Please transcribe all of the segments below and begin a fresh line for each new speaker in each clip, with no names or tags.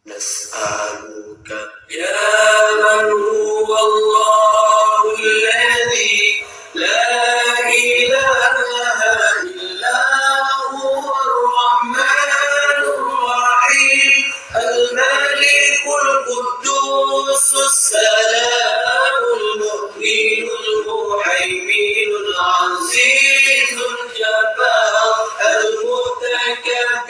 نسألك يا من هو الله الذي لا إله إلا هو الرحمن الرحيم الملك القدوس السلام المؤمن المهيمن العزيز الجبار المتكبر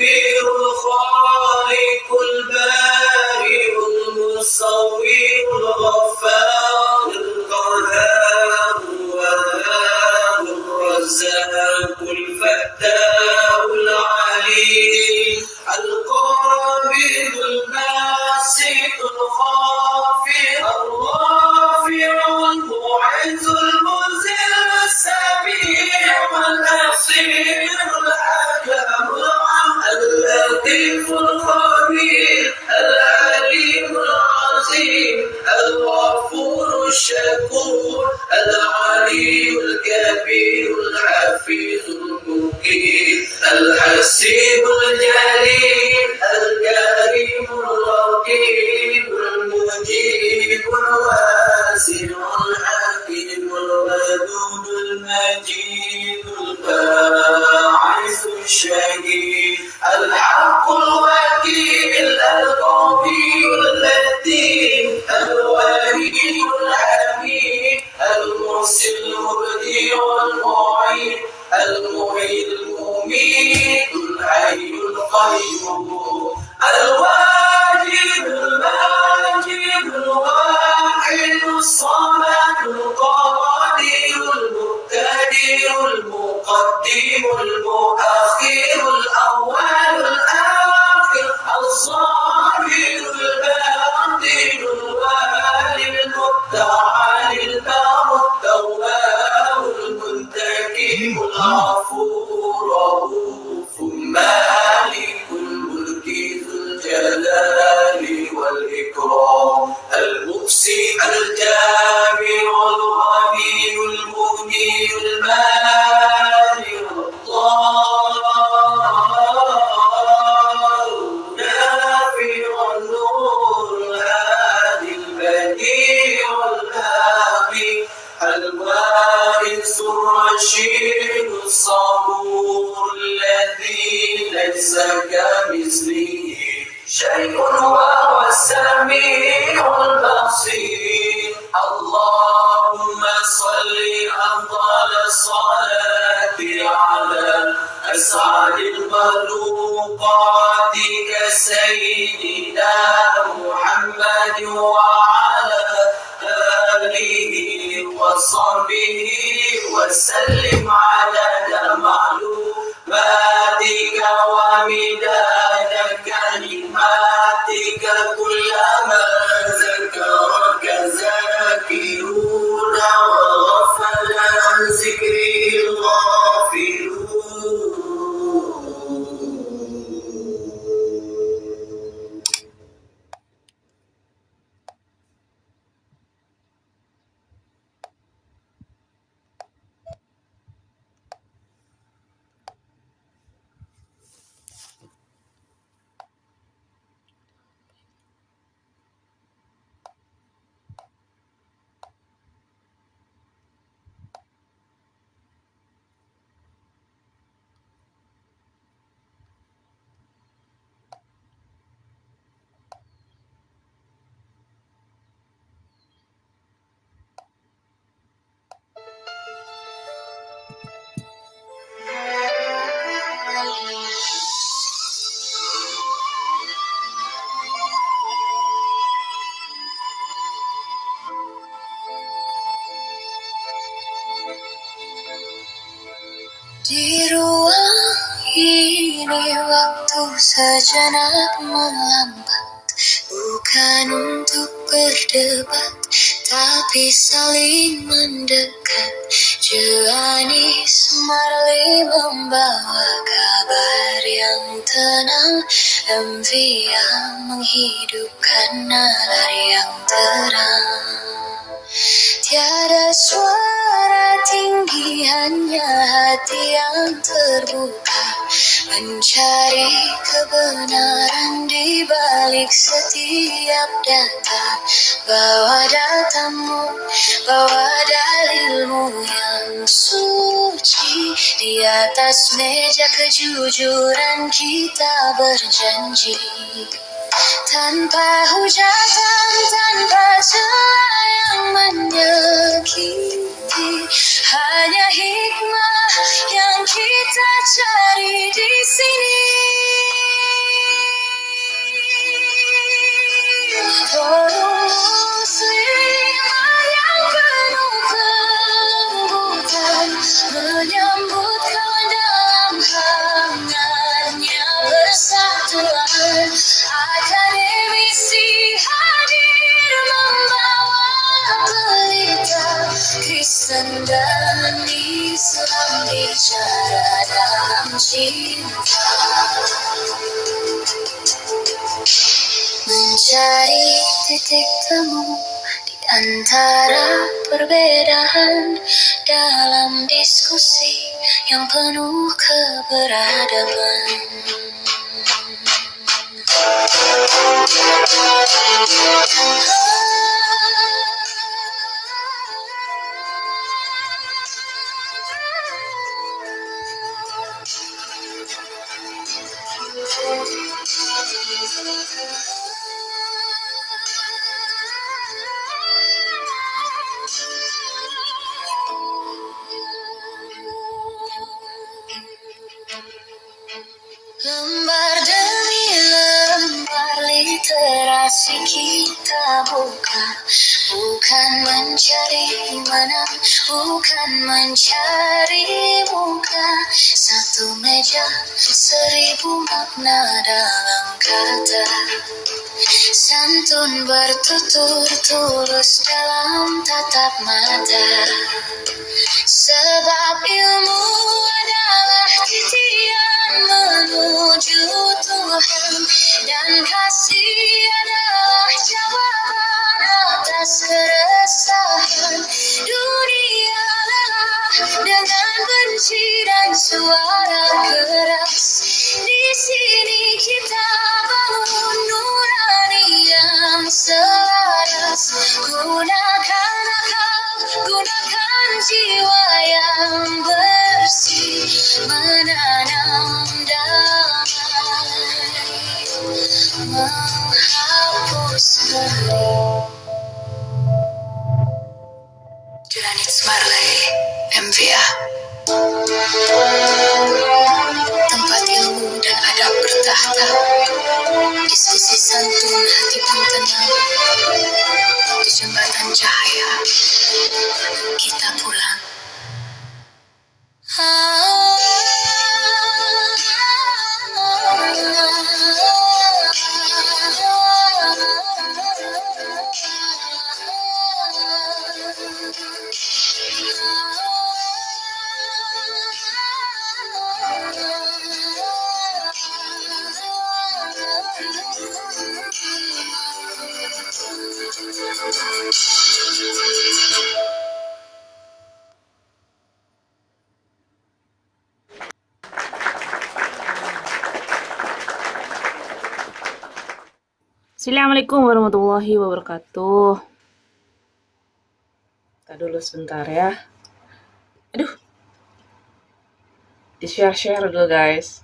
الخالق البارئ المصور الغفار القهار الوهاب الرزاق الفتاح العليم القابل الباسط الخافض الرافع المعز المذل السميع البصير الحكم اللطيف الخبير العليم العظيم الغفور الشكور العلي الكبير الحفيظ المقيم الحسيب الجليل الكريم الرقيب المجيب الواسع الحكيم الودود المجيد الباعث الشهيد الحق الوكيل القوي اللطيف الولي الحميد المرسل المبدع المعيد المحيي المميت الحي القيوم الواجد الماجد الواحد الصمد القادر المقتدر المقدم المؤخر الأول الآخر الظاهر الباطن الوالي المتعالي البر التواب المنتقم الغفور الرؤوف مالك الملك ذو الجلال والإكرام المحسن الجامع الغني المغني المانع الله نافع النور الهادي البديع الهادي الوارث الرشيد الصبور الذي ليس كمثله شيء وهو السميع البصير اللهم صل أفضل الصلاة على أسعد المخلوقات كسيدنا محمد وعلى آله وصحبه وسلم عدد معلوماتك ومداد كلماتك كلما ذكرك ذاكرون وغفل عن ذكري الغافلون. Di ruang ini waktu sejenak melambat, bukan untuk berdebat, tapi saling mendekat. Jalani Marley membawa kabar yang tenang, Envia menghidupkan nalar yang terang. Tiada suara tinggi, hanya hati yang terbuka mencari kebenaran di balik setiap data. Bawa datamu, bawa dalilmu yang suci. Di atas meja kejujuran kita berjanji, tanpa hujatan, tanpa celah yang menyakiti. Hanya hikmah yang kita cari di sini. Forum Muslimah yang penuh kelembutan, menyambut kawan dalam hangatnya persatuan. Akademisi hadir membawa pelita, Kristen dan Islam bicara dalam cinta. Mencari titik temu di antara perbedaan dalam diskusi yang penuh keberadaban. Lembar demi lembar literasi kita buka, bukan mencari menang, bukan mencari muka. Satu meja, 1000 makna dalam kata. Santun bertutur tulus dalam tatap mata. Sebab ilmu adalah titian menuju Tuhan, dan kasih adalah jawaban atas keresahan. Dunia lelah dengan benci dan suara keras. Di sini kita bangun nurani yang selaras. Gunakan akal, gunakan jiwa yang bersih, menanam damai, menghapus ngeri. Julanit Marley, MVA. Tempat ilmu dan adab bertahta, diskusi santun, hati pun tenang. Di jembatan cahaya kita pulang.
Assalamualaikum warahmatullahi wabarakatuh. Kita dulu sebentar ya. Aduh, di share dulu guys.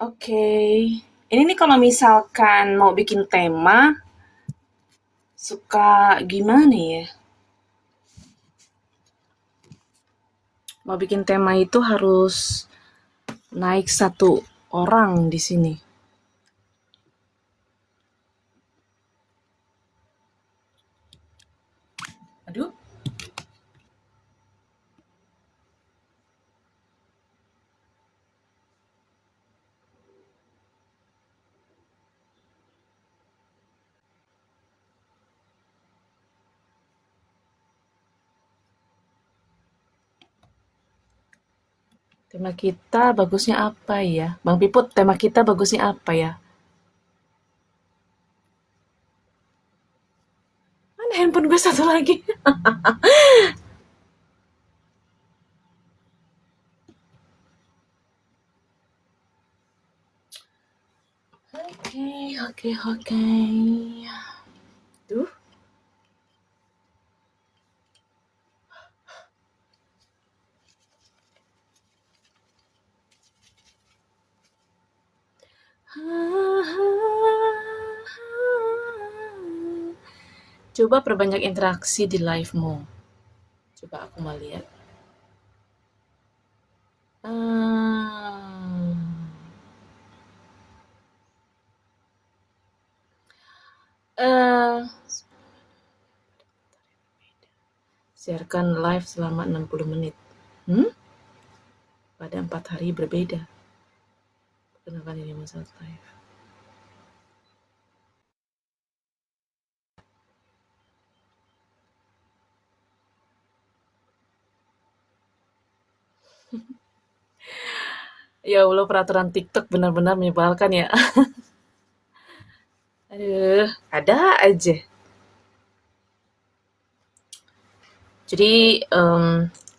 Oke, ini nih kalau misalkan mau bikin tema, suka gimana ya? Mau bikin tema itu harus naik 1 orang di sini. Tema kita bagusnya apa ya? Bang Piput, tema kita bagusnya apa ya? Mana handphone gue satu lagi? Oke, oke, oke. Duh. Coba perbanyak interaksi di live-mu. Coba aku mau lihat. Hmm. Eh, Siarkan live selama 60 menit. Pada 4 hari berbeda. Perkenalkan ini masalah live. Ya Allah, peraturan TikTok benar-benar menyebalkan ya. Aduh, ada aja. Jadi,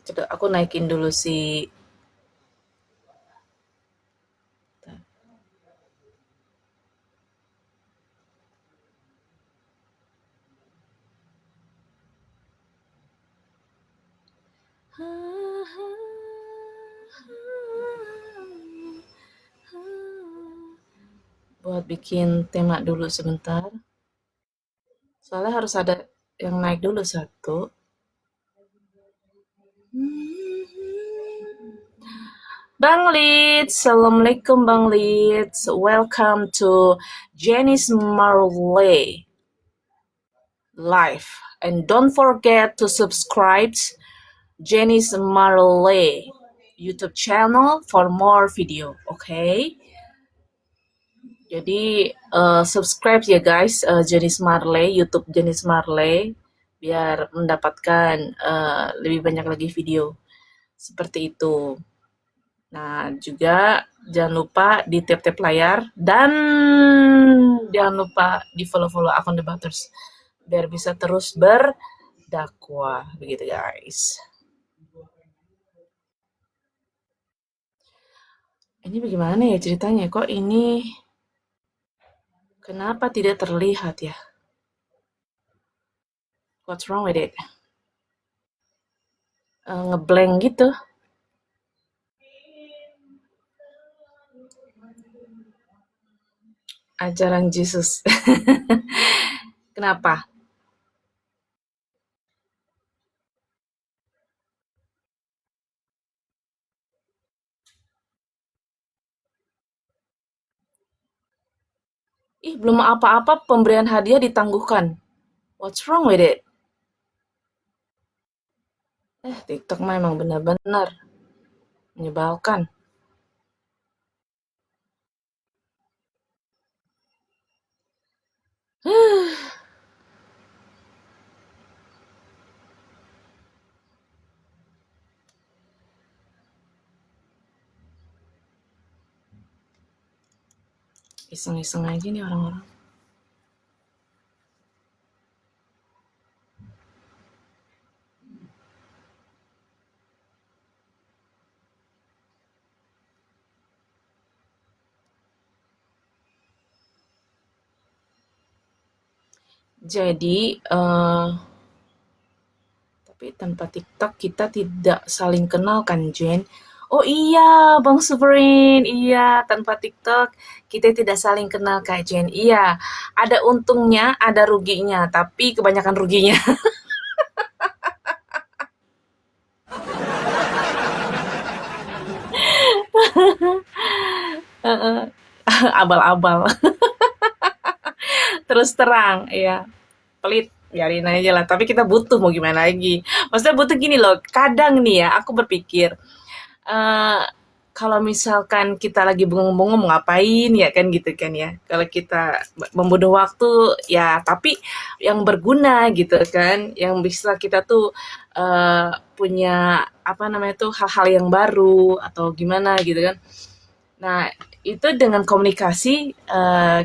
coba aku naikin dulu si buat bikin tema dulu sebentar. Soalnya harus ada yang naik dulu satu. Bang Leeds, Assalamualaikum Bang Leeds. Welcome to Janice Marley Live. And don't forget to subscribe Janice Marley YouTube channel for more video, okay? Jadi subscribe ya guys, Janice Marley, YouTube Janice Marley, biar mendapatkan lebih banyak lagi video seperti itu. Nah, juga jangan lupa di tap-tap layar dan jangan lupa di follow-follow akun Debaters biar bisa terus berdakwah begitu guys. Ini bagaimana ya ceritanya? Kok ini kenapa tidak terlihat ya? What's wrong with it? Ngeblank gitu. Ajaran Yesus. Kenapa? Ih, belum apa-apa pemberian hadiah ditangguhkan. What's wrong with it? TikTok mah emang benar-benar menyebalkan. Iseng-iseng aja nih orang-orang. Jadi, tapi tanpa TikTok kita tidak saling kenal kan, Jen? Oh iya, Bang Superin, iya, tanpa TikTok kita tidak saling kenal Kak Jen. Iya, ada untungnya, ada ruginya, tapi kebanyakan ruginya. Abal-abal. Terus terang, ya. Pelit, biarin aja lah. Tapi kita butuh, mau gimana lagi. Maksudnya butuh gini loh, kadang nih ya, aku berpikir, eh kalau misalkan kita lagi bengong-bengong mau ngapain ya kan gitu kan ya. Kalau kita membunuh waktu ya tapi yang berguna gitu kan, yang bisa kita tuh punya apa namanya tuh hal-hal yang baru atau gimana gitu kan. Nah, itu dengan komunikasi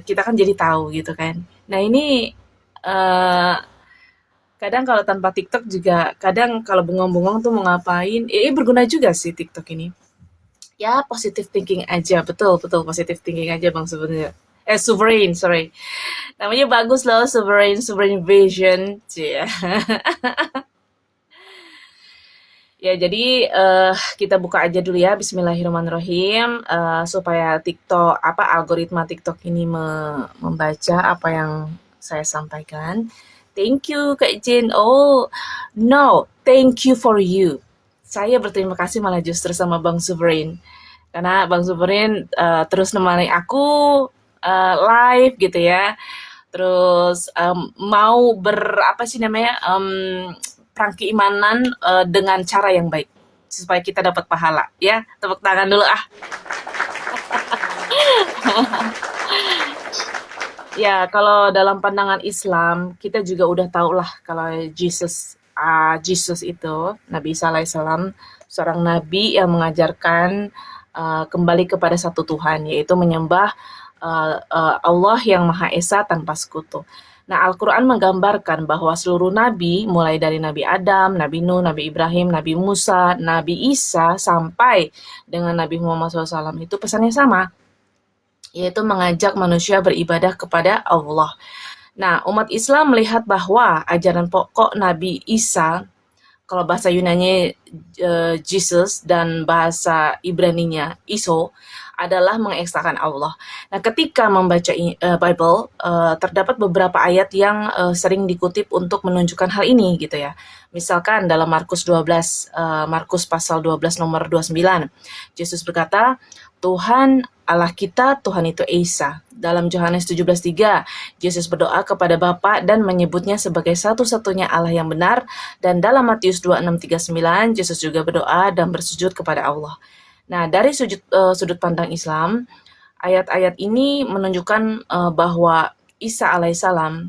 kita kan jadi tahu gitu kan. Nah, ini eh, kadang kalau tanpa TikTok juga kadang kalau bengong-bengong tuh mau ngapain, berguna juga sih TikTok ini. Ya, positive thinking aja, betul betul positive thinking aja Bang sebenarnya. Sovereign, sorry. Namanya bagus loh, sovereign vision. Cie. Ya, jadi kita buka aja dulu ya, Bismillahirrahmanirrahim, supaya TikTok, algoritma TikTok ini membaca apa yang saya sampaikan. Thank you, Kak Jin. Oh, no, thank you for you. Saya berterima kasih malah justru sama Bang Sovereign. Karena Bang Sovereign terus nemani aku live gitu ya. Terus mau apa sih namanya, keimanan dengan cara yang baik supaya kita dapat pahala ya. Tepuk tangan dulu ah. Ya, kalau dalam pandangan Islam kita juga udah tahu lah kalau Jesus itu Nabi Isa alaihissalam seorang nabi yang mengajarkan kembali kepada satu Tuhan, yaitu menyembah Allah yang Maha Esa tanpa sekutu. Nah, Al-Quran menggambarkan bahwa seluruh nabi, mulai dari Nabi Adam, Nabi Nuh, Nabi Ibrahim, Nabi Musa, Nabi Isa, sampai dengan Nabi Muhammad SAW, itu pesannya sama, yaitu mengajak manusia beribadah kepada Allah. Nah, umat Islam melihat bahwa ajaran pokok Nabi Isa, kalau bahasa Yunani Jesus dan bahasa Ibraninya Iso, adalah mengeksahkan Allah. Nah, ketika membaca Bible, terdapat beberapa ayat yang sering dikutip untuk menunjukkan hal ini gitu ya. Misalkan dalam Markus 12, Markus pasal 12 nomor 29, Yesus berkata, Tuhan Allah kita, Tuhan itu Esa. Dalam Yohanes 17:3, Yesus berdoa kepada Bapa dan menyebutnya sebagai satu-satunya Allah yang benar. Dan dalam Matius 26:39, Yesus juga berdoa dan bersujud kepada Allah. Nah, dari sudut pandang Islam, ayat-ayat ini menunjukkan bahwa Isa alaihissalam,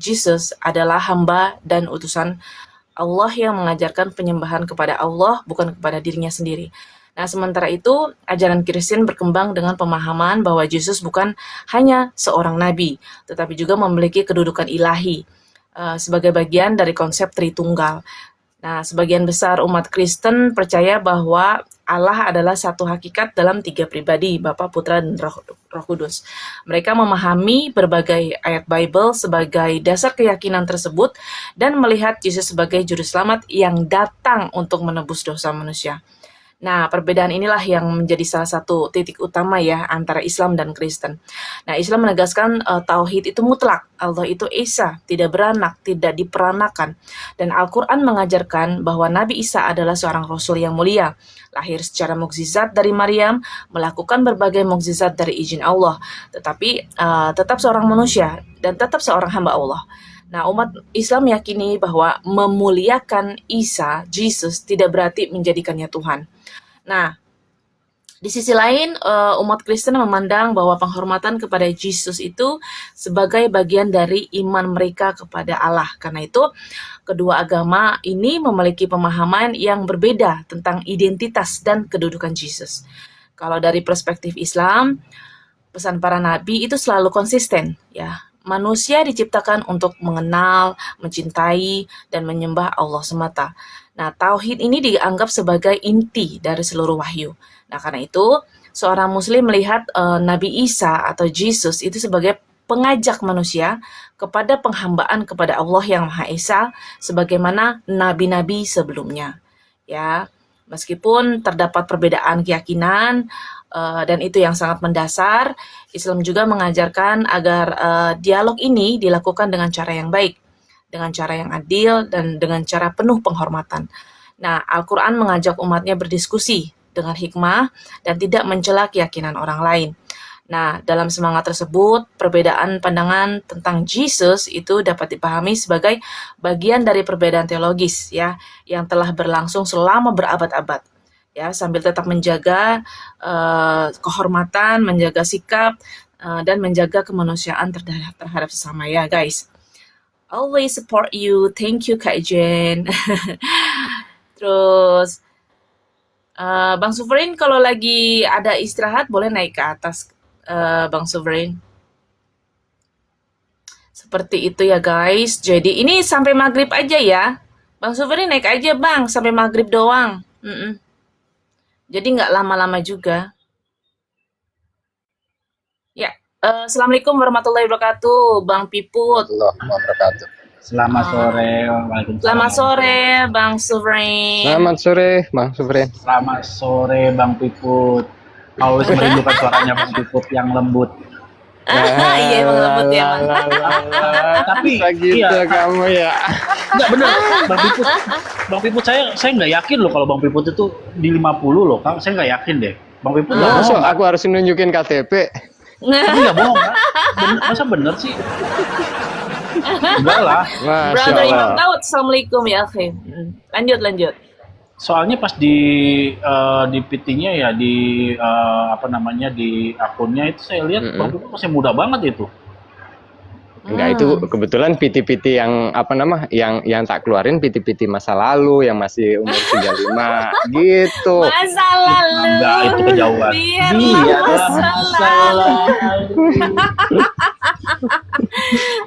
Jesus adalah hamba dan utusan Allah yang mengajarkan penyembahan kepada Allah, bukan kepada dirinya sendiri. Nah, sementara itu, ajaran Kristen berkembang dengan pemahaman bahwa Yesus bukan hanya seorang nabi, tetapi juga memiliki kedudukan ilahi sebagai bagian dari konsep Tritunggal. Nah, sebagian besar umat Kristen percaya bahwa Allah adalah satu hakikat dalam 3 pribadi, Bapa, Putra, dan Roh Kudus. Mereka memahami berbagai ayat Bible sebagai dasar keyakinan tersebut dan melihat Yesus sebagai juru selamat yang datang untuk menebus dosa manusia. Nah, perbedaan inilah yang menjadi salah satu titik utama ya antara Islam dan Kristen. Nah, Islam menegaskan tauhid itu mutlak. Allah itu Esa, tidak beranak, tidak diperanakan. Dan Al-Quran mengajarkan bahwa Nabi Isa adalah seorang Rasul yang mulia. Lahir secara mukjizat dari Maryam, melakukan berbagai mukjizat dari izin Allah. Tetapi tetap seorang manusia dan tetap seorang hamba Allah. Nah, umat Islam meyakini bahwa memuliakan Isa, Jesus, tidak berarti menjadikannya Tuhan. Nah, di sisi lain, umat Kristen memandang bahwa penghormatan kepada Yesus itu sebagai bagian dari iman mereka kepada Allah. Karena itu, kedua agama ini memiliki pemahaman yang berbeda tentang identitas dan kedudukan Yesus. Kalau dari perspektif Islam, pesan para nabi itu selalu konsisten, ya. Manusia diciptakan untuk mengenal, mencintai, dan menyembah Allah semata. Nah, tauhid ini dianggap sebagai inti dari seluruh wahyu. Nah, karena itu, seorang muslim melihat Nabi Isa atau Jesus itu sebagai pengajak manusia kepada penghambaan kepada Allah yang Maha Esa sebagaimana nabi-nabi sebelumnya. Ya, meskipun terdapat perbedaan keyakinan dan itu yang sangat mendasar, Islam juga mengajarkan agar dialog ini dilakukan dengan cara yang baik, dengan cara yang adil, dan dengan cara penuh penghormatan. Nah, Al-Quran mengajak umatnya berdiskusi dengan hikmah dan tidak mencela keyakinan orang lain. Nah, dalam semangat tersebut, perbedaan pandangan tentang Jesus itu dapat dipahami sebagai bagian dari perbedaan teologis ya, yang telah berlangsung selama berabad-abad. ya, sambil tetap menjaga kehormatan, menjaga sikap, dan menjaga kemanusiaan terhadap sesama ya guys. Always support you. Thank you Kak Jen. Terus Bang Suverin kalau lagi ada istirahat boleh naik ke atas, Bang Suverin. Seperti itu ya guys. Jadi ini sampai maghrib aja ya. Bang Suverin naik aja bang, sampai maghrib doang. Jadi nggak lama-lama juga. Ya, Assalamualaikum warahmatullahi wabarakatuh, Bang Piput.
Wabarakatuh.
Selamat sore, waalaikumsalam.
Selamat sore, Bang Suverin.
Selamat sore, Bang Suverin.
Selamat sore, Bang Piput. Always merindukan suaranya Bang Piput yang lembut.
Iya emang lembut ya Bang.
Tapi
gitu
iya,
kamu ya.
enggak benar, Bang Piput saya nggak yakin loh kalau Bang Piput itu di 50 loh, Kang. Saya nggak yakin deh. Bang Piput nggak
Masuk
bohong.
aku harus nunjukin KTP.
Tapi nggak bohong, Kang. Masa bener sih? Enggak lah.
Masya
Brother Imam
Allah.
Daud, Assalamualaikum ya akhi. Lanjut.
Soalnya pas di PT-nya ya di di akunnya itu saya lihat Bang Piput masih muda banget itu.
Enggak, itu kebetulan PT-PT yang tak keluarin PT-PT masa lalu yang masih umur 35 gitu.
Masa lalu.
Enggak, itu kejauhan.
Biar masa lalu.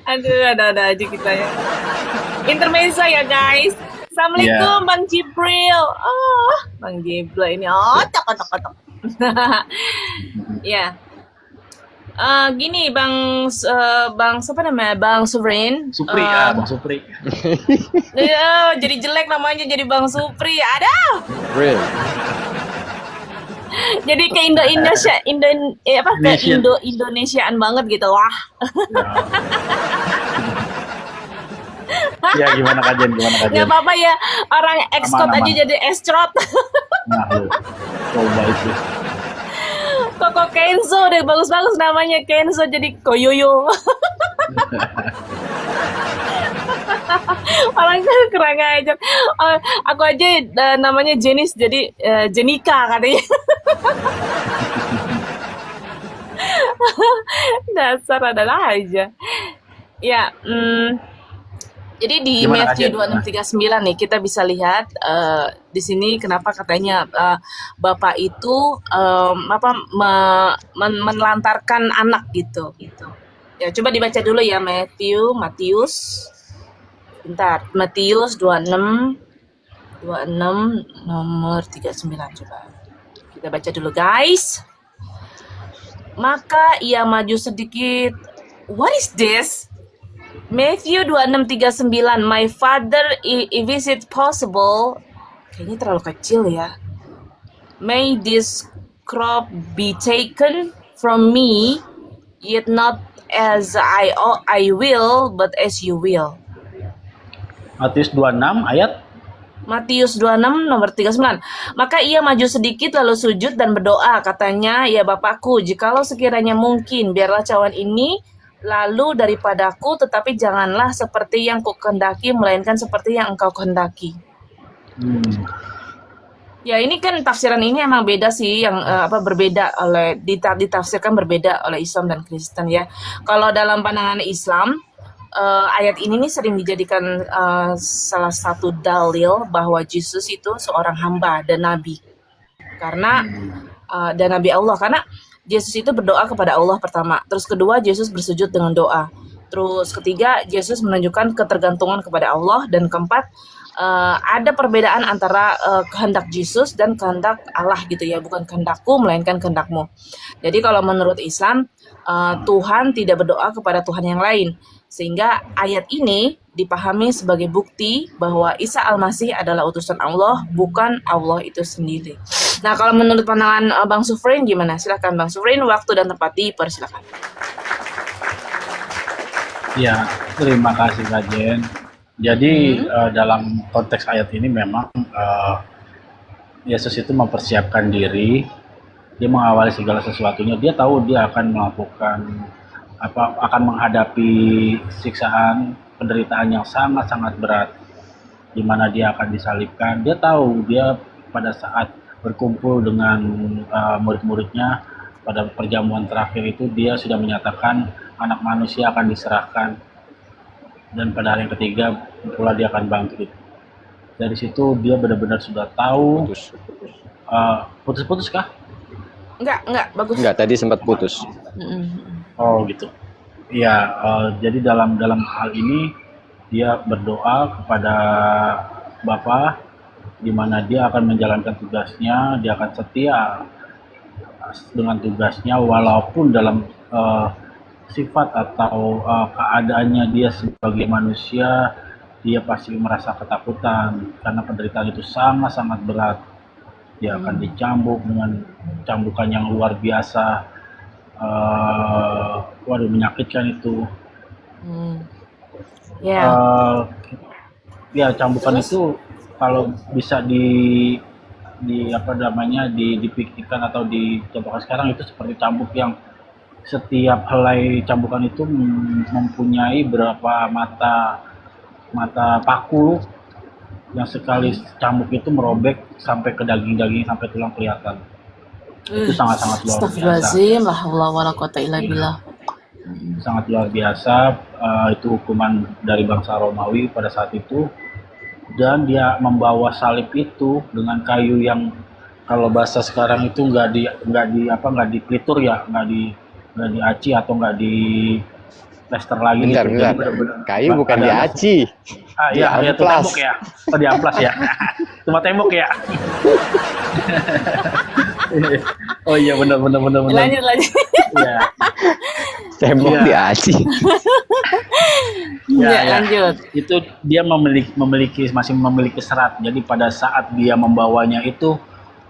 Aduh, ada aja kita ya. Intermezzo ya guys. Assalamualaikum Bang Jibril. Oh, Bang Jibril ini otak. Ya. Gini Bang siapa namanya? Bang Suverin.
Supri ya, Bang Supri.
Jadi jelek namanya jadi Bang Supri. Ada.
Real.
Jadi ke Indonesiaan banget gitu. Wah.
Ya gimana kajian?
Nggak apa-apa ya, orang ekskot
Aman.
aja jadi escrot.
Nah, lu. Coba itu.
Koko Kenzo deh, bagus-bagus namanya Kenzo jadi Koyoyo. Orang kurang ajar. Aku aja namanya Jenis jadi Jenika katanya. Dasar adalah aja. Ya, jadi di
Gimana
Matthew
aja?
2639 nih kita bisa lihat di sini kenapa katanya Bapak itu menelantarkan anak gitu. Ya coba dibaca dulu ya Matius. Bentar, Matius 26 nomor 39 coba. Kita baca dulu guys. Maka ia maju sedikit. What is this? Matthew 2639, my father, if is it possible, kayaknya terlalu kecil ya. May this crop be taken from me, yet not as I will, but as you will.
Matius 26 ayat
Matius 26 nomor 39. Maka ia maju sedikit lalu sujud dan berdoa, katanya, ya Bapakku, jikalau sekiranya mungkin, biarlah cawan ini lalu daripadaku, tetapi janganlah seperti yang kukehendaki, melainkan seperti yang engkau kehendaki. Ya ini kan tafsiran ini emang beda sih, yang berbeda oleh ditafsirkan berbeda oleh Islam dan Kristen ya. Kalau dalam pandangan Islam, ayat ini nih sering dijadikan salah satu dalil bahwa Yesus itu seorang hamba dan nabi. Karena dan nabi Allah, karena Yesus itu berdoa kepada Allah pertama. Terus kedua, Yesus bersujud dengan doa. Terus ketiga, Yesus menunjukkan ketergantungan kepada Allah. Dan keempat, ada perbedaan antara kehendak Yesus dan kehendak Allah gitu ya. Bukan kehendakku, melainkan kehendakmu. Jadi kalau menurut Islam, Tuhan tidak berdoa kepada Tuhan yang lain. Sehingga ayat ini dipahami sebagai bukti bahwa Isa Al-Masih adalah utusan Allah, bukan Allah itu sendiri. Nah, kalau menurut pandangan Bang Suverin gimana? Silakan Bang Suverin, waktu dan tempat dipersilakan.
ya, terima kasih Kajen. Jadi dalam konteks ayat ini memang Yesus itu mempersiapkan diri, dia mengawali segala sesuatunya, dia tahu dia akan melakukan akan menghadapi siksaan, penderitaan yang sangat-sangat berat, di mana dia akan disalibkan. Dia tahu dia pada saat berkumpul dengan murid-muridnya pada perjamuan terakhir itu, dia sudah menyatakan anak manusia akan diserahkan dan pada hari yang ketiga pula dia akan bangkit. Dari situ dia benar-benar sudah tahu.
Putus.
Putus-putus kah?
Enggak, bagus.
Enggak, tadi sempat putus.
Oh gitu. Ya, jadi dalam hal ini dia berdoa kepada Bapa, di mana dia akan menjalankan tugasnya, dia akan setia dengan tugasnya walaupun dalam sifat atau keadaannya dia sebagai manusia, dia pasti merasa ketakutan karena penderitaan itu sangat-sangat berat. Dia akan dicambuk dengan cambukan yang luar biasa. Waduh, menyakitkan itu.
Ya,
Ya, cambukan
terus?
itu kalau bisa dipikirkan atau dicontohkan sekarang, itu seperti cambuk yang setiap helai cambukan itu mempunyai berapa mata paku, yang sekali cambuk itu merobek sampai ke daging-daging, sampai tulang kelihatan. Itu sangat-sangat luar biasa.
Astagfirullahaladzim, la haula wala quwata illa billah.
Sangat luar biasa. Itu hukuman dari bangsa Romawi pada saat itu, dan dia membawa salib itu dengan kayu yang kalau bahasa sekarang itu nggak dipelitur ya, nggak diaci atau nggak di plester lagi.
Bentar,
gitu.
bentar.
Jadi benar-benar
Kayu bukan diaci.
Iya, itu
Diamplas.
tembok ya. Oh, diamplas ya. Cuma tembok ya. Oh iya, benar.
Lanjut.
Iya.
Tembok
Iya.
diaci.
Ya,
Ya,
ya.
lanjut.
Itu dia masih memiliki serat. Jadi pada saat dia membawanya itu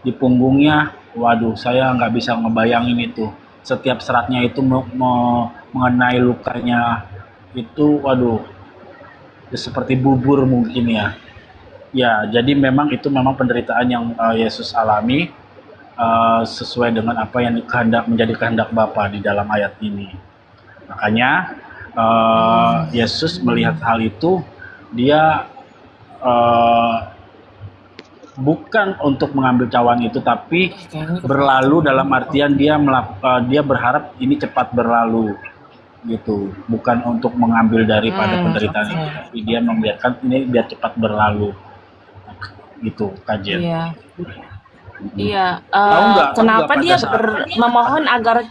di punggungnya, waduh, saya nggak bisa ngebayangin itu. Setiap seratnya itu mengenai lukanya itu, waduh, seperti bubur mungkin ya. Ya, jadi itu memang penderitaan yang Yesus alami, sesuai dengan apa yang menjadi kehendak Bapa di dalam ayat ini. Makanya Yesus melihat hal itu, dia bukan untuk mengambil cawan itu, tapi berlalu dalam artian dia berharap ini cepat berlalu gitu, bukan untuk mengambil daripada penderitaan itu, tapi dia membiarkan ini biar cepat berlalu gitu, kajian.
Iya. Iya,
Tahu nggak
kenapa
pada
dia
saat-
memohon agar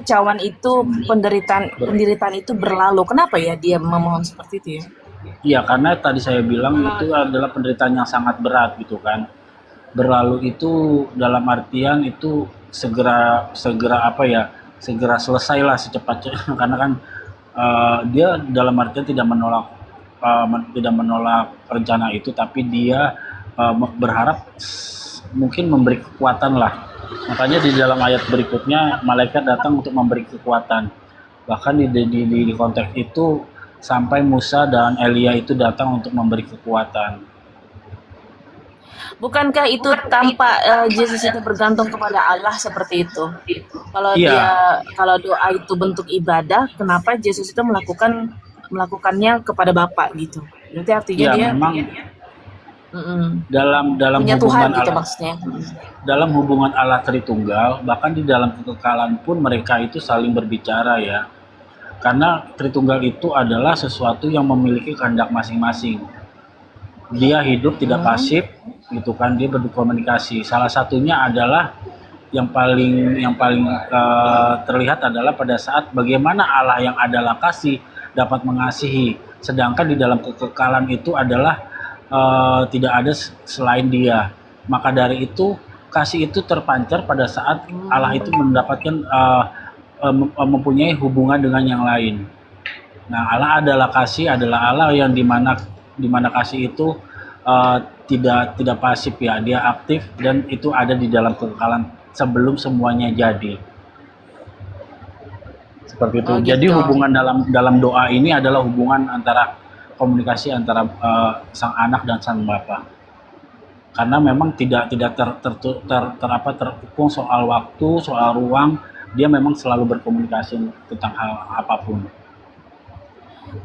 cawan itu penderitaan itu berlalu? Kenapa ya dia memohon seperti itu ya?
Iya, karena tadi saya bilang itu adalah penderitaan yang sangat berat gitu kan. Berlalu itu dalam artian itu segera selesailah secepatnya karena kan dia dalam artian tidak menolak rencana itu, tapi dia berharap mungkin memberi kekuatan lah. Makanya di dalam ayat berikutnya malaikat datang untuk memberi kekuatan. Bahkan di konteks itu sampai Musa dan Elia itu datang untuk memberi kekuatan.
Bukankah itu tanpa Yesus itu bergantung kepada Allah seperti itu? Kalau
Iya.
kalau doa itu bentuk ibadah, kenapa Yesus itu melakukannya kepada Bapa gitu? Berarti artinya
Ya,
dia
memang dalam
punya
hubungan
Tuhan gitu
Allah,
maksudnya.
dalam hubungan Allah Tritunggal, bahkan di dalam kekekalan pun mereka itu saling berbicara ya. Karena Tritunggal itu adalah sesuatu yang memiliki kehendak masing-masing. Dia hidup tidak pasif gitu kan, dia berkomunikasi. Salah satunya adalah yang paling terlihat adalah pada saat bagaimana Allah yang adalah kasih dapat mengasihi, sedangkan di dalam kekekalan itu adalah tidak ada selain dia. Maka dari itu kasih itu terpancar pada saat Allah itu mendapatkan mempunyai hubungan dengan yang lain. Nah, Allah adalah kasih, adalah Allah yang dimana kasih itu tidak pasif ya, dia aktif dan itu ada di dalam kekekalan sebelum semuanya jadi. Seperti itu.
Oh, gitu.
Jadi hubungan dalam doa ini adalah hubungan komunikasi antara sang anak dan sang bapa. Karena memang tidak terkukung soal waktu, soal ruang, dia memang selalu berkomunikasi tentang hal apapun.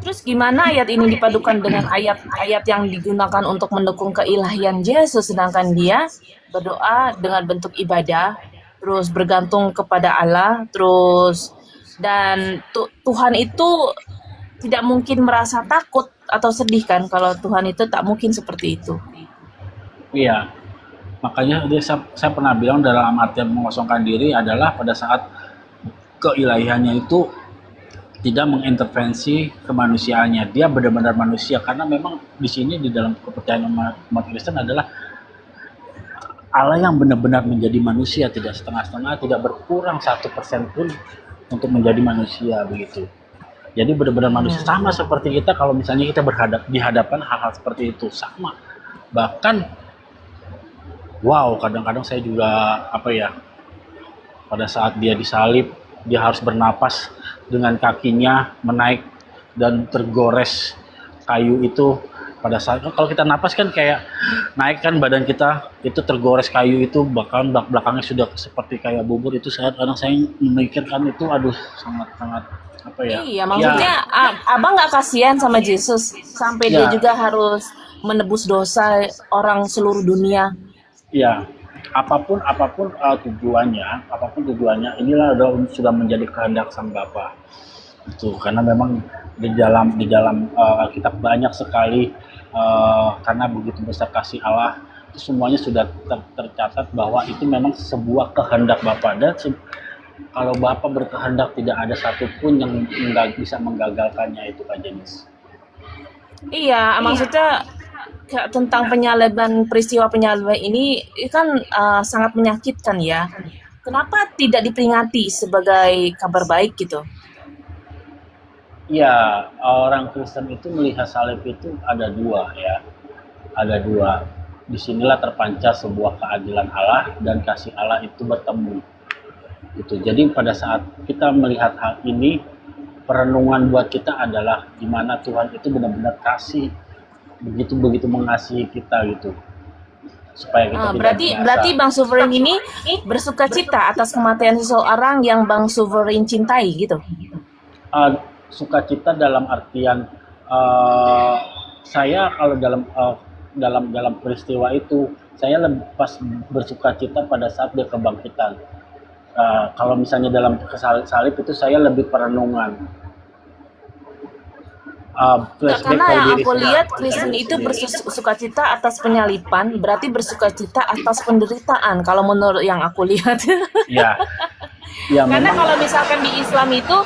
Terus gimana ayat ini dipadukan dengan ayat-ayat yang digunakan untuk mendukung keilahian Yesus, sedangkan dia berdoa dengan bentuk ibadah, terus bergantung kepada Allah, terus dan Tuhan itu tidak mungkin merasa takut atau sedih kan? Kalau Tuhan itu tak mungkin seperti itu.
Iya, makanya saya pernah bilang dalam artian mengosongkan diri adalah pada saat keilahiannya itu tidak mengintervensi kemanusiaannya. Dia benar-benar manusia karena memang di sini di dalam kepercayaan umat Kristen adalah Allah yang benar-benar menjadi manusia, tidak setengah-setengah, tidak berkurang 1% pun untuk menjadi manusia begitu. Jadi benar-benar manusia sama seperti kita kalau misalnya kita dihadapkan hal-hal seperti itu sama. Bahkan wow, kadang-kadang saya juga pada saat dia disalib, dia harus bernapas dengan kakinya menaik dan tergores kayu itu. Pada saat kalau kita napas kan kayak naik kan badan kita itu tergores kayu itu, bahkan belakangnya sudah seperti kayak bubur. Itu kadang saya memikirkan itu aduh sangat
Iya, maksudnya abang nggak kasihan sama Yesus sampai dia juga harus menebus dosa orang seluruh dunia.
Ya, apapun tujuannya, inilah sudah menjadi kehendak Sang Bapa. Itu karena memang di dalam Alkitab banyak sekali karena begitu besar kasih Allah, itu semuanya sudah tercatat bahwa itu memang sebuah kehendak Bapa, dan kalau Bapa berkehendak tidak ada satupun yang nggak bisa menggagalkannya itu, Kak Jenis.
Iya, maksudnya tentang peristiwa penyaliban ini kan sangat menyakitkan ya. Kenapa tidak diperingati sebagai kabar baik gitu?
Ya, orang Kristen itu melihat salib itu ada dua ya. Ada dua. Disinilah terpancar sebuah keadilan Allah dan kasih Allah itu bertemu. Gitu. Jadi pada saat kita melihat hal ini, perenungan buat kita adalah gimana Tuhan itu benar-benar kasih, begitu mengasihi kita gitu. Supaya kita
berarti Bang Suverin ini bersukacita atas kematian seseorang yang Bang Suverin cintai gitu.
Sukacita dalam artian saya kalau dalam peristiwa itu saya pas bersukacita pada saat dia kebangkitan. Kalau misalnya dalam salib itu saya lebih perenungan.
Karena yang aku lihat Kristen itu bersukacita atas penyalipan, berarti bersukacita atas penderitaan. Kalau menurut yang aku lihat.
Ya.
Karena kalau misalkan di Islam itu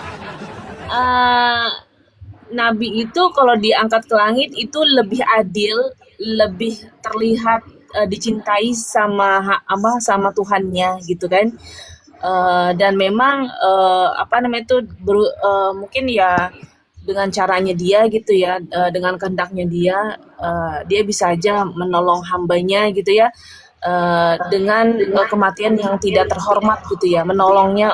Nabi itu kalau diangkat ke langit itu lebih adil, lebih terlihat dicintai sama Tuhannya gitu kan. Dan memang mungkin ya dengan caranya dia gitu ya, dengan kehendaknya dia bisa aja menolong hambanya gitu ya, dengan kematian yang tidak terhormat gitu ya, menolongnya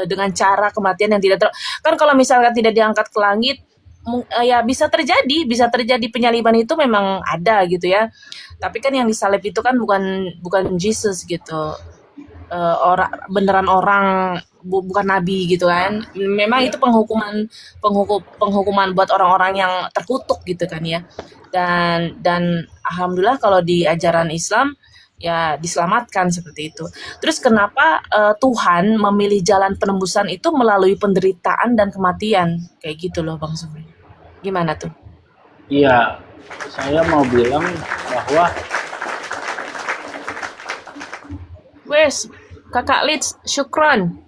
dengan cara kematian yang tidak kan kalau misalkan tidak diangkat ke langit ya bisa terjadi penyaliban itu memang ada gitu ya, tapi kan yang disalib itu kan bukan Jesus gitu. Beneran orang, bukan nabi gitu kan. Memang itu penghukuman buat orang-orang yang terkutuk gitu kan ya. Dan alhamdulillah kalau di ajaran Islam ya diselamatkan seperti itu. Terus kenapa Tuhan memilih jalan penembusan itu melalui penderitaan dan kematian kayak gitu loh Bang Subri? Gimana tuh?
Iya, saya mau bilang bahwa
wes Kakak Litz, syukron.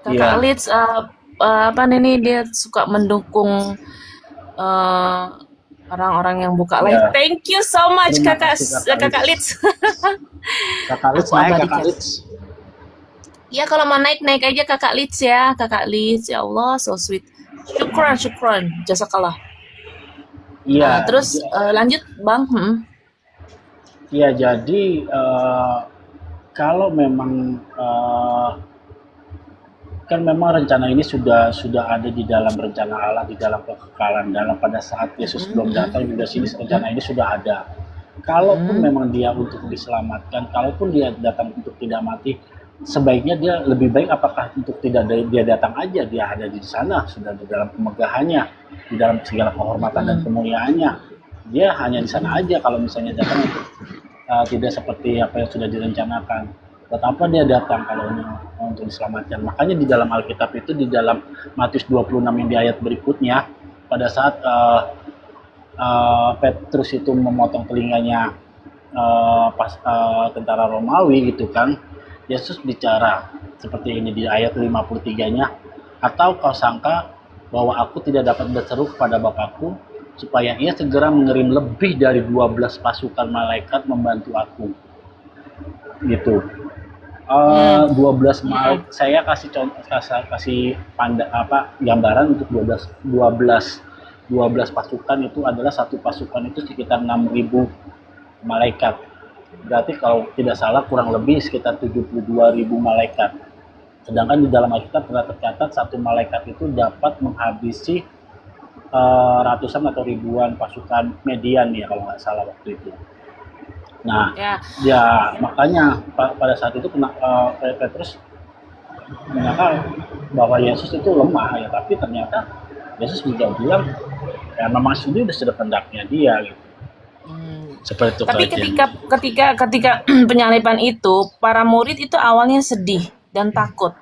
Kakak Litz dia suka mendukung orang-orang yang buka live. Thank you so much Kakak Litz.
Kakak Litz naik, Kakak Litz.
Ya kalau mau naik aja Kakak Litz ya, Kakak Litz. Ya Allah, so sweet. Syukron. Jazakallah.
Iya.
Terus lanjut Bang.
Iya, jadi kalau memang kan memang rencana ini sudah ada di dalam rencana Allah, di dalam kekekalan, dalam pada saat Yesus belum datang juga sini rencana ini sudah ada. Kalaupun memang dia untuk diselamatkan, kalaupun dia datang untuk tidak mati, sebaiknya dia lebih baik apakah untuk tidak dia datang aja, dia ada di sana, sudah di dalam kemegahannya, di dalam segala kehormatan dan kemuliaannya, dia hanya di sana aja. Kalau misalnya datang itu tidak seperti apa yang sudah direncanakan, buat apa dia datang kalau untuk diselamatkan? Makanya di dalam Alkitab itu, di dalam Matius 26 yang di ayat berikutnya, pada saat Petrus itu memotong telinganya tentara Romawi gitu kan, Yesus bicara seperti ini di ayat 53-nya, atau kau sangka bahwa aku tidak dapat berseru kepada Bapakku supaya ia segera mengirim lebih dari 12 pasukan malaikat membantu aku, gitu. 12 malaikat, saya kasih contoh, kasih gambaran untuk 12 pasukan itu adalah satu pasukan itu sekitar 6.000 malaikat. Berarti kalau tidak salah kurang lebih sekitar 72.000 malaikat. Sedangkan di dalam Alkitab pernah tercatat satu malaikat itu dapat menghabisi ratusan atau ribuan pasukan Median ya kalau nggak salah waktu itu. Nah, ya makanya pada saat itu Petrus menyangka bahwa Yesus itu lemah ya, tapi ternyata Yesus juga bilang ya memang sendiri sudah kendaknya dia gitu. Seperti itu.
Tapi ketika penyaliban itu, para murid itu awalnya sedih dan takut.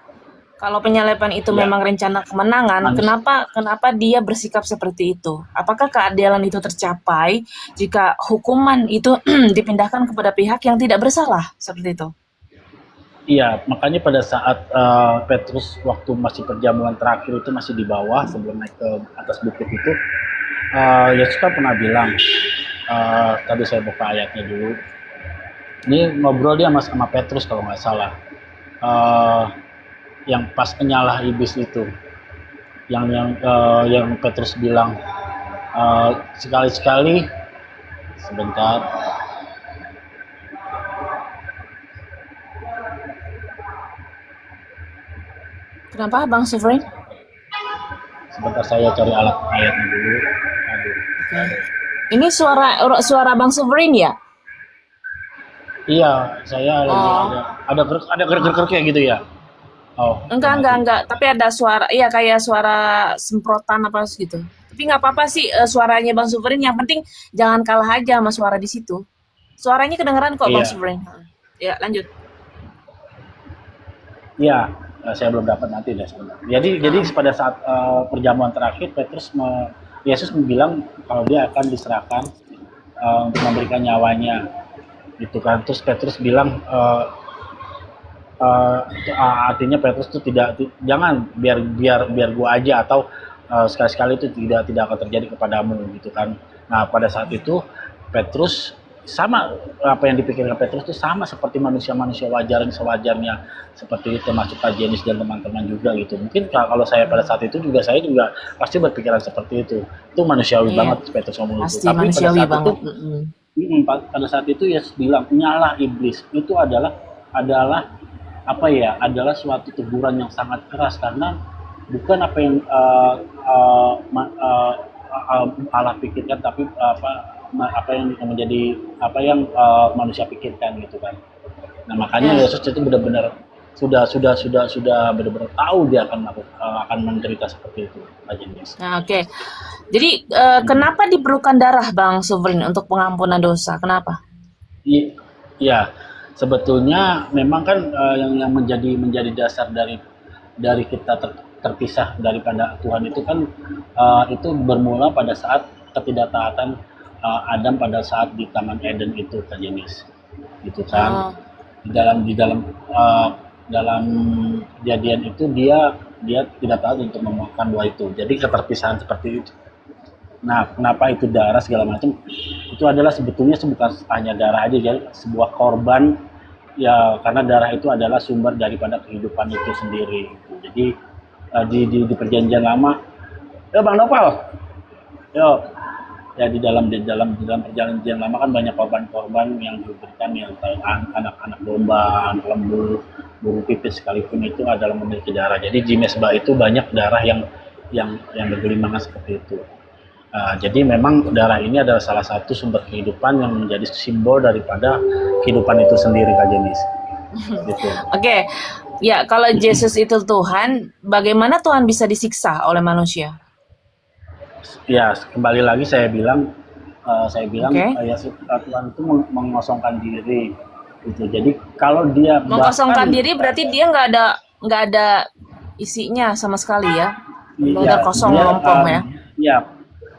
Kalau penyaliban itu memang rencana kemenangan, kenapa dia bersikap seperti itu? Apakah keadilan itu tercapai jika hukuman itu dipindahkan kepada pihak yang tidak bersalah seperti itu?
Iya, makanya pada saat Petrus waktu masih perjamuan terakhir itu masih di bawah sebelum naik ke atas bukit itu, Yesus kan pernah bilang, tadi saya buka ayatnya dulu. Ini ngobrol dia sama Petrus kalau nggak salah. Yang pas penyalah iblis itu, yang Petrus bilang sekali-sekali, sebentar.
Kenapa Bang Sovereign?
Sebentar saya cari ayatnya dulu. Aduh.
Ini suara Bang Sovereign ya?
Iya, saya ada gerak-gerak kayak gitu ya. Oh.
Enggak. Tapi ada suara, iya kayak suara semprotan apa gitu. Tapi nggak apa-apa sih suaranya Bang Sovereign. Yang penting jangan kalah aja sama suara di situ. Suaranya kedengeran kok Bang Sovereign. Ya lanjut.
Iya, saya belum dapat nanti deh sebentar. Jadi pada saat perjamuan terakhir Yesus bilang kalau dia akan diserahkan untuk memberikan nyawanya, gitu kan. Terus Petrus bilang artinya Petrus itu jangan biar gua aja, atau sekali-sekali itu tidak akan terjadi kepadamu, gitu kan. Nah pada saat itu Petrus sama, apa yang dipikirkan Petrus itu sama seperti manusia-manusia wajar yang sewajarnya, seperti termasuk Pak Jenis dan teman-teman juga gitu. Mungkin kalau saya pada saat itu saya juga pasti berpikiran seperti itu manusiawi banget Petrus ngomong itu. Tapi
manusiawi banget.
Pada saat itu Yesus bilang nyala iblis itu adalah suatu teguran yang sangat keras, karena bukan apa yang Allah pikirkan, tapi apa yang manusia pikirkan gitu kan. Nah makanya Yesus itu benar-benar sudah benar-benar tahu dia akan menderita seperti itu.
Nah, oke. Jadi kenapa diperlukan darah Bang Sovereign untuk pengampunan dosa? Kenapa?
Iya, sebetulnya memang kan yang menjadi dasar dari kita terpisah daripada Tuhan itu kan itu bermula pada saat ketidaktaatan Adam pada saat di Taman Eden itu Kak Jenis, gitu kan. Di dalam kejadian itu dia tidak taat untuk memakan buah itu, jadi keterpisahan seperti itu. Nah kenapa itu darah segala macam, itu adalah sebetulnya bukan hanya darah aja, jadi sebuah korban ya, karena darah itu adalah sumber daripada kehidupan itu sendiri gitu. Jadi di perjanjian lama, Bang Nopal, ya di dalam perjanjian lama kan banyak korban-korban yang diberikan, yang anak-anak domba, lembu, burung pipit sekalipun itu adalah memiliki darah. Jadi di mezbah itu banyak darah yang bergelimangan seperti itu. Jadi memang darah ini adalah salah satu sumber kehidupan yang menjadi simbol daripada kehidupan itu sendiri Kak Jenis. gitu.
Oke, ya kalau Yesus itu Tuhan, bagaimana Tuhan bisa disiksa oleh manusia?
Ya, kembali lagi saya bilang
Oke,
Tuhan itu mengosongkan diri gitu. Jadi kalau dia
mengkosongkan
bahkan
diri berarti dia nggak ada isinya sama sekali ya, benar
ya
kosong
dia
melompong ya.
ya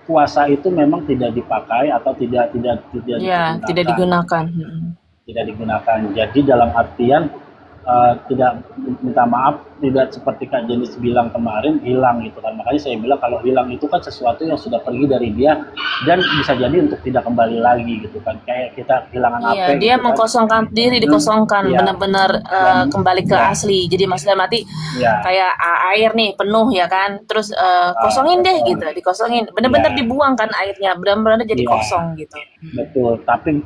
kuasa itu memang tidak dipakai atau tidak
Ya, tidak
digunakan.
digunakan.
Tidak digunakan. Jadi dalam artian tidak, minta maaf, tidak seperti Kak Jenis bilang kemarin hilang gitu kan. Makanya saya bilang kalau hilang itu kan sesuatu yang sudah pergi dari dia dan bisa jadi untuk tidak kembali lagi gitu kan. Kayak kita kehilangan
Iya,
HP
dia
gitu kan.
mengkosongkan diri, dikosongkan,
Iya,
benar-benar
dan
kembali ke
ya,
asli. Jadi maksudnya mati
ya,
kayak air nih penuh ya kan, terus kosongin deh
kosong.
gitu, dikosongin, benar-benar
Ya,
dibuang kan airnya, benar-benar jadi
iya,
kosong gitu.
betul. Tapi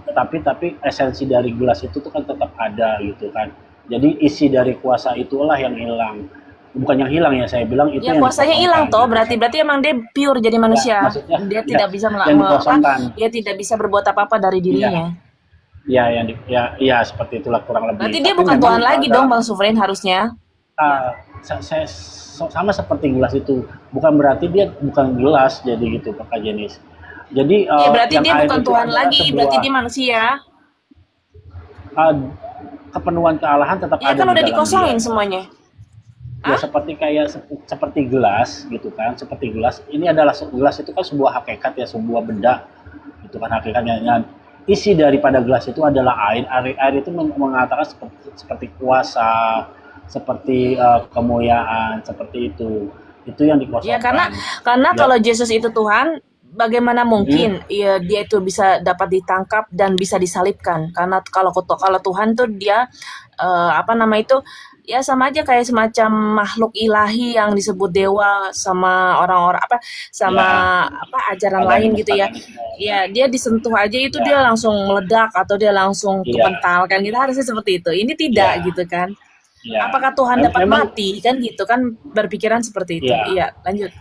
esensi dari gelas itu tuh kan tetap ada gitu kan. Jadi isi dari kuasa itulah yang hilang. Bukan yang hilang ya, saya bilang itu
Ya
yang
kuasanya hilang
dikosongkan
toh,
gitu kan.
berarti emang dia pure jadi
Ya,
manusia.
maksudnya
Dia
ya,
tidak bisa
yang dikosongkan.
dia tidak bisa berbuat apa-apa dari
Iya,
dirinya.
iya ya seperti itulah kurang
Berarti
lebih.
dia
Tapi
bukan
memang
Tuhan lagi dong, Bang Sufren harusnya.
saya sama seperti gelas itu. Bukan berarti dia bukan gelas jadi gitu Kak Jenis. Jadi
Iya, berarti
yang
dia
air
bukan
itu
Tuhan
adalah
lagi, berarti
sebuah
dia manusia.
uh, kepenuhan kealahan tetap
Ya
ada
kan
di
udah
dalam dia.
dikosongin semuanya.
Ya
Ah?
seperti gelas gitu kan, seperti gelas. Ini adalah gelas itu kan sebuah hakikat ya, sebuah benda itu kan hakikatnya. Dan isi daripada gelas itu adalah air. Air itu mengatakan seperti kuasa, seperti kemuliaan, seperti itu. Itu yang
Ya karena
dikosongkan. Ya,
kalau Yesus itu Tuhan, bagaimana
hmm,
mungkin ya dia itu bisa dapat ditangkap dan bisa disalibkan? Karena kalau Tuhan tuh dia apa nama itu ya sama aja kayak semacam makhluk ilahi yang disebut dewa sama orang-orang apa sama
ya
apa ajaran lain gitu ya.
paganisme.
Ya dia disentuh aja itu dia
Ya,
langsung meledak atau dia langsung
iya,
kepental kan, kita harusnya seperti itu. Ini tidak
iya,
gitu kan.
iya.
Apakah Tuhan dapat
Memang,
mati kan gitu kan, berpikiran seperti itu.
iya.
Iya, lanjut.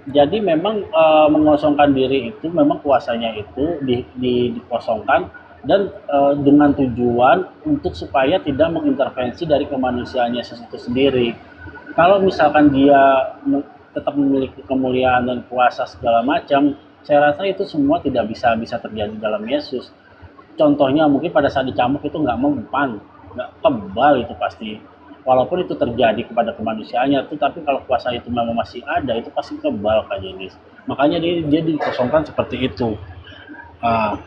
Jadi memang mengosongkan diri itu memang kuasanya itu dikosongkan dan dengan tujuan untuk supaya tidak mengintervensi dari kemanusiaannya itu sendiri. Kalau misalkan dia tetap memiliki kemuliaan dan kuasa segala macam, saya rasa itu semua tidak bisa terjadi dalam Yesus. Contohnya mungkin pada saat dicambuk itu nggak mempan, nggak kebal itu pasti. Walaupun itu terjadi kepada kemanusiaannya, tapi kalau kuasa itu memang masih ada, itu pasti kebal Kak Jenis. Makanya dia dikosongkan seperti itu. Ah,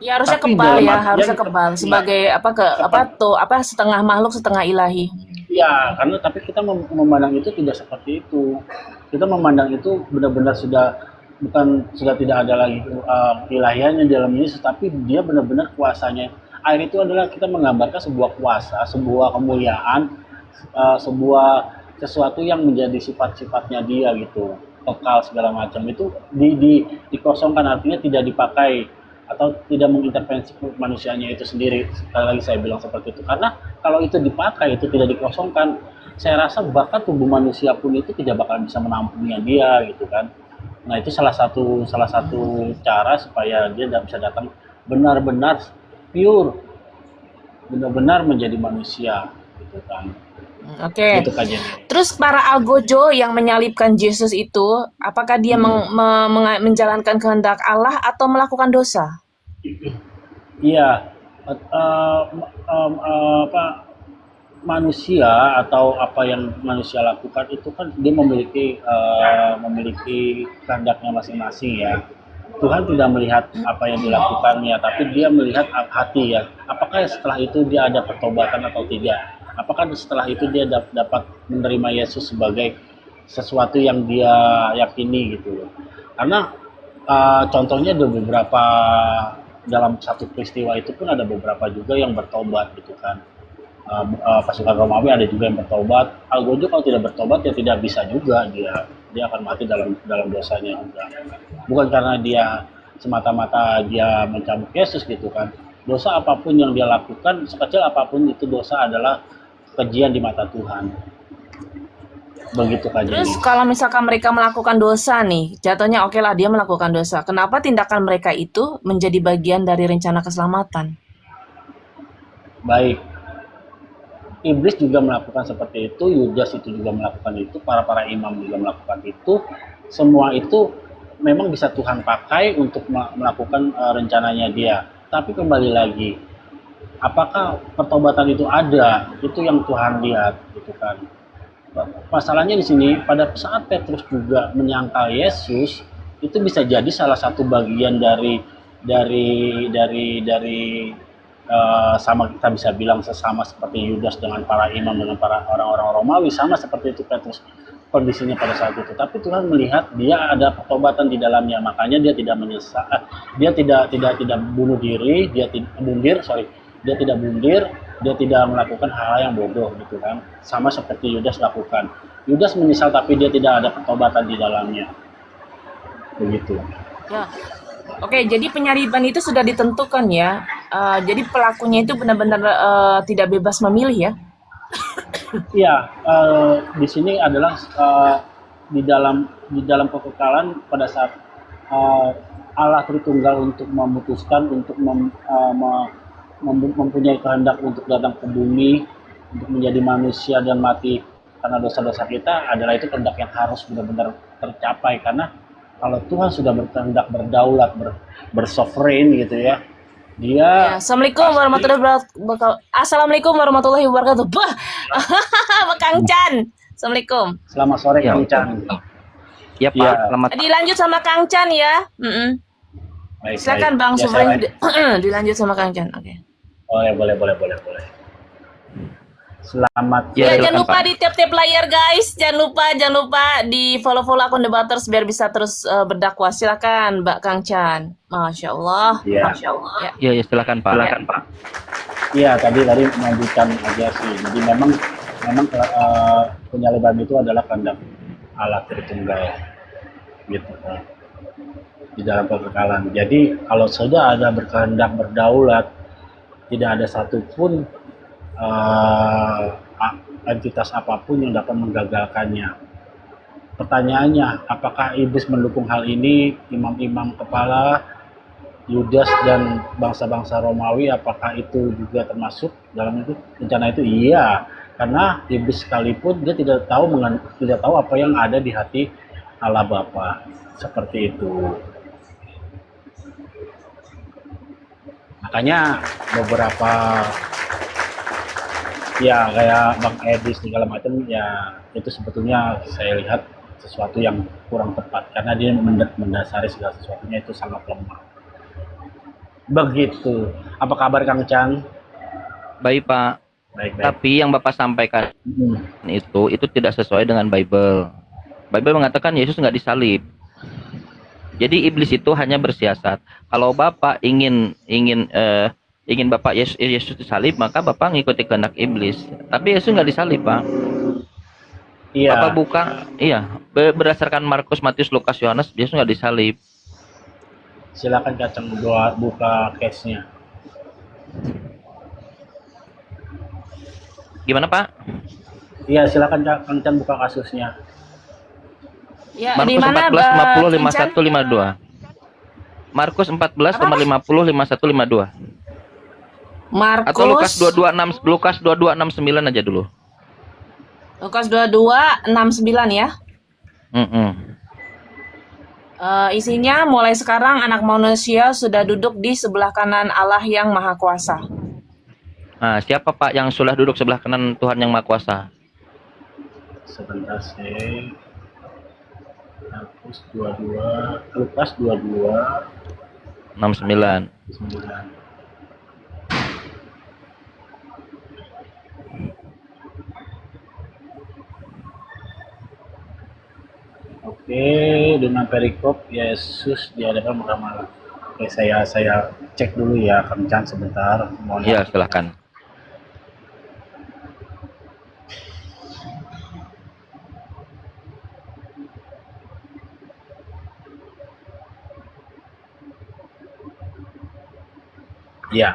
Ya harusnya
tapi
kebal
dalam
ya,
artian
harusnya kebal
ya,
sebagai apa
seperti
setengah makhluk setengah ilahi.
ya, karena tapi kita memandang itu tidak seperti itu. Kita memandang itu benar-benar sudah tidak ada lagi ilahiannya dalam Yesus, tapi dia benar-benar kuasanya. Air itu adalah kita menggambarkan sebuah kuasa, sebuah kemuliaan, sebuah sesuatu yang menjadi sifat-sifatnya dia gitu, kekal segala macam itu dikosongkan, artinya tidak dipakai atau tidak mengintervensi manusianya itu sendiri. Sekali lagi saya bilang seperti itu karena kalau itu dipakai, itu tidak dikosongkan, saya rasa bahkan tubuh manusia pun itu tidak bakal bisa menampungnya dia gitu kan. Nah itu salah satu cara supaya dia bisa datang benar-benar pure, benar-benar menjadi manusia gitu kan.
Oke.
Gitu kan Jenny.
Terus para algojo yang menyalibkan Yesus itu, apakah dia menjalankan kehendak Allah atau melakukan dosa?
Iya, apa manusia atau apa yang manusia lakukan itu kan dia memiliki kehendaknya masing-masing ya. Tuhan tidak melihat apa yang dilakukannya, tapi dia melihat hati ya. Apakah setelah itu dia ada pertobatan atau tidak? Apakah setelah itu dia dapat menerima Yesus sebagai sesuatu yang dia yakini gitu loh. Karena contohnya ada beberapa dalam satu peristiwa itu pun ada beberapa juga yang bertobat gitu kan. Pasukan Romawi ada juga yang bertobat. Algojo kalau tidak bertobat ya tidak bisa juga, dia akan mati dalam dosanya juga. Bukan karena dia semata-mata dia mencambuk Yesus gitu kan. Dosa apapun yang dia lakukan, sekecil apapun itu dosa adalah kejian di mata Tuhan. Begitu Kak
Terus
Jenny.
kalau misalkan mereka melakukan dosa nih, jatuhnya oke lah dia melakukan dosa. Kenapa tindakan mereka itu menjadi bagian dari rencana keselamatan?
Baik. iblis juga melakukan seperti itu, Yudas itu juga melakukan itu, para imam juga melakukan itu. Semua itu memang bisa Tuhan pakai untuk melakukan rencananya dia. Tapi kembali lagi, apakah pertobatan itu ada? Itu yang Tuhan lihat, gitu kan. Masalahnya di sini pada saat Petrus juga menyangkal Yesus, itu bisa jadi salah satu bagian dari sama, kita bisa bilang sesama seperti Yudas dengan para imam, dengan para orang-orang Romawi, sama seperti itu Petrus kondisinya pada saat itu. Tapi Tuhan melihat dia ada pertobatan di dalamnya, makanya dia tidak menyesal, dia tidak bunuh diri, dia tidak mundur, dia tidak mundur, dia tidak melakukan hal yang bodoh, gitu kan. Sama seperti Yudas lakukan. Yudas menyesal tapi dia tidak ada pertobatan di dalamnya, begitu.
Ya. Oke, jadi penyaliban itu sudah ditentukan ya. Jadi pelakunya itu benar-benar tidak bebas memilih ya.
Iya, di sini adalah di dalam kekekalan pada saat Allah Tritunggal untuk memutuskan untuk mempunyai kehendak untuk datang ke bumi, untuk menjadi manusia dan mati karena dosa-dosa kita, adalah itu kehendak yang harus benar-benar tercapai. Karena kalau Tuhan sudah berkehendak berdaulat, bersovereign gitu ya, dia
Assalamualaikum warahmatullahi wabarakatuh. Bah, Kang Chan. Assalamualaikum.
Selamat sore
Ya,
Kang Chan.
Ya Pak,
Ya.
selamat.
Dilanjut sama Kang Chan ya.
Baik,
Silakan
baik.
Bang
Ya,
Sufren,
saya-
dilanjut sama Kang Chan. Oke.
boleh. Selamat.
Ya,
Ya,
silakan,
jangan lupa
Pak.
di tap-tap layar guys. Jangan lupa di follow akun Debaters biar bisa terus berdakwah. Silakan Mbak Kang Chan. Masya Allah.
Ya.
Masya Allah. Ya.
Ya, silakan Pak.
Iya, tadi melanjutkan aja sih. Jadi memang penyaliban itu adalah kehendak Allah Tritunggal, gitu kan, di dalam kekekalan. Jadi kalau sudah ada berkehendak berdaulat, tidak ada satupun entitas apapun yang dapat menggagalkannya. Pertanyaannya, apakah iblis mendukung hal ini? Imam-imam kepala, Yudas dan bangsa-bangsa Romawi, apakah itu juga termasuk dalam itu rencana itu? Iya, karena iblis sekalipun dia tidak tahu apa yang ada di hati Allah Bapa, seperti itu. Makanya beberapa ya kayak Bang Edi segala macam, ya itu sebetulnya saya lihat sesuatu yang kurang tepat karena dia mendasari segala sesuatunya itu sangat lemah. Begitu. Apa kabar Kang Chan?
Baik Pak.
Baik.
Tapi yang Bapak sampaikan
Hmm.
itu tidak sesuai dengan Bible. Bible mengatakan Yesus nggak disalib. Jadi iblis itu hanya bersiasat. Kalau Bapak ingin Bapak Yesus disalib, maka Bapak ngikuti kehendak iblis. Tapi Yesus nggak disalib, Pak.
Iya.
Bapak buka, berdasarkan Markus, Matius, Lukas, Yohanes, Yesus nggak disalib.
Silakan Kacang buka case-nya.
Gimana Pak?
Iya, silakan Kang Chan buka kasusnya.
Ya, di
Markus
mana
14, 50,
Kang Chan?
51, 52. Markus 14, nomor 50, 51, 52.
Markus.
Atau Lukas 22, 69 aja dulu.
Lukas 22:69 ya. Isinya mulai sekarang anak manusia sudah duduk di sebelah kanan Allah yang Maha Kuasa.
Nah, siapa Pak yang sudah duduk sebelah kanan Tuhan yang Maha Kuasa?
Sebentar sih. Lukas 22
69.
9. Oke, dengan perikop Yesus diadakan malam. Oke, saya cek dulu ya, Kang Chan sebentar. Mohon
Iya,
maaf.
silakan.
Iya.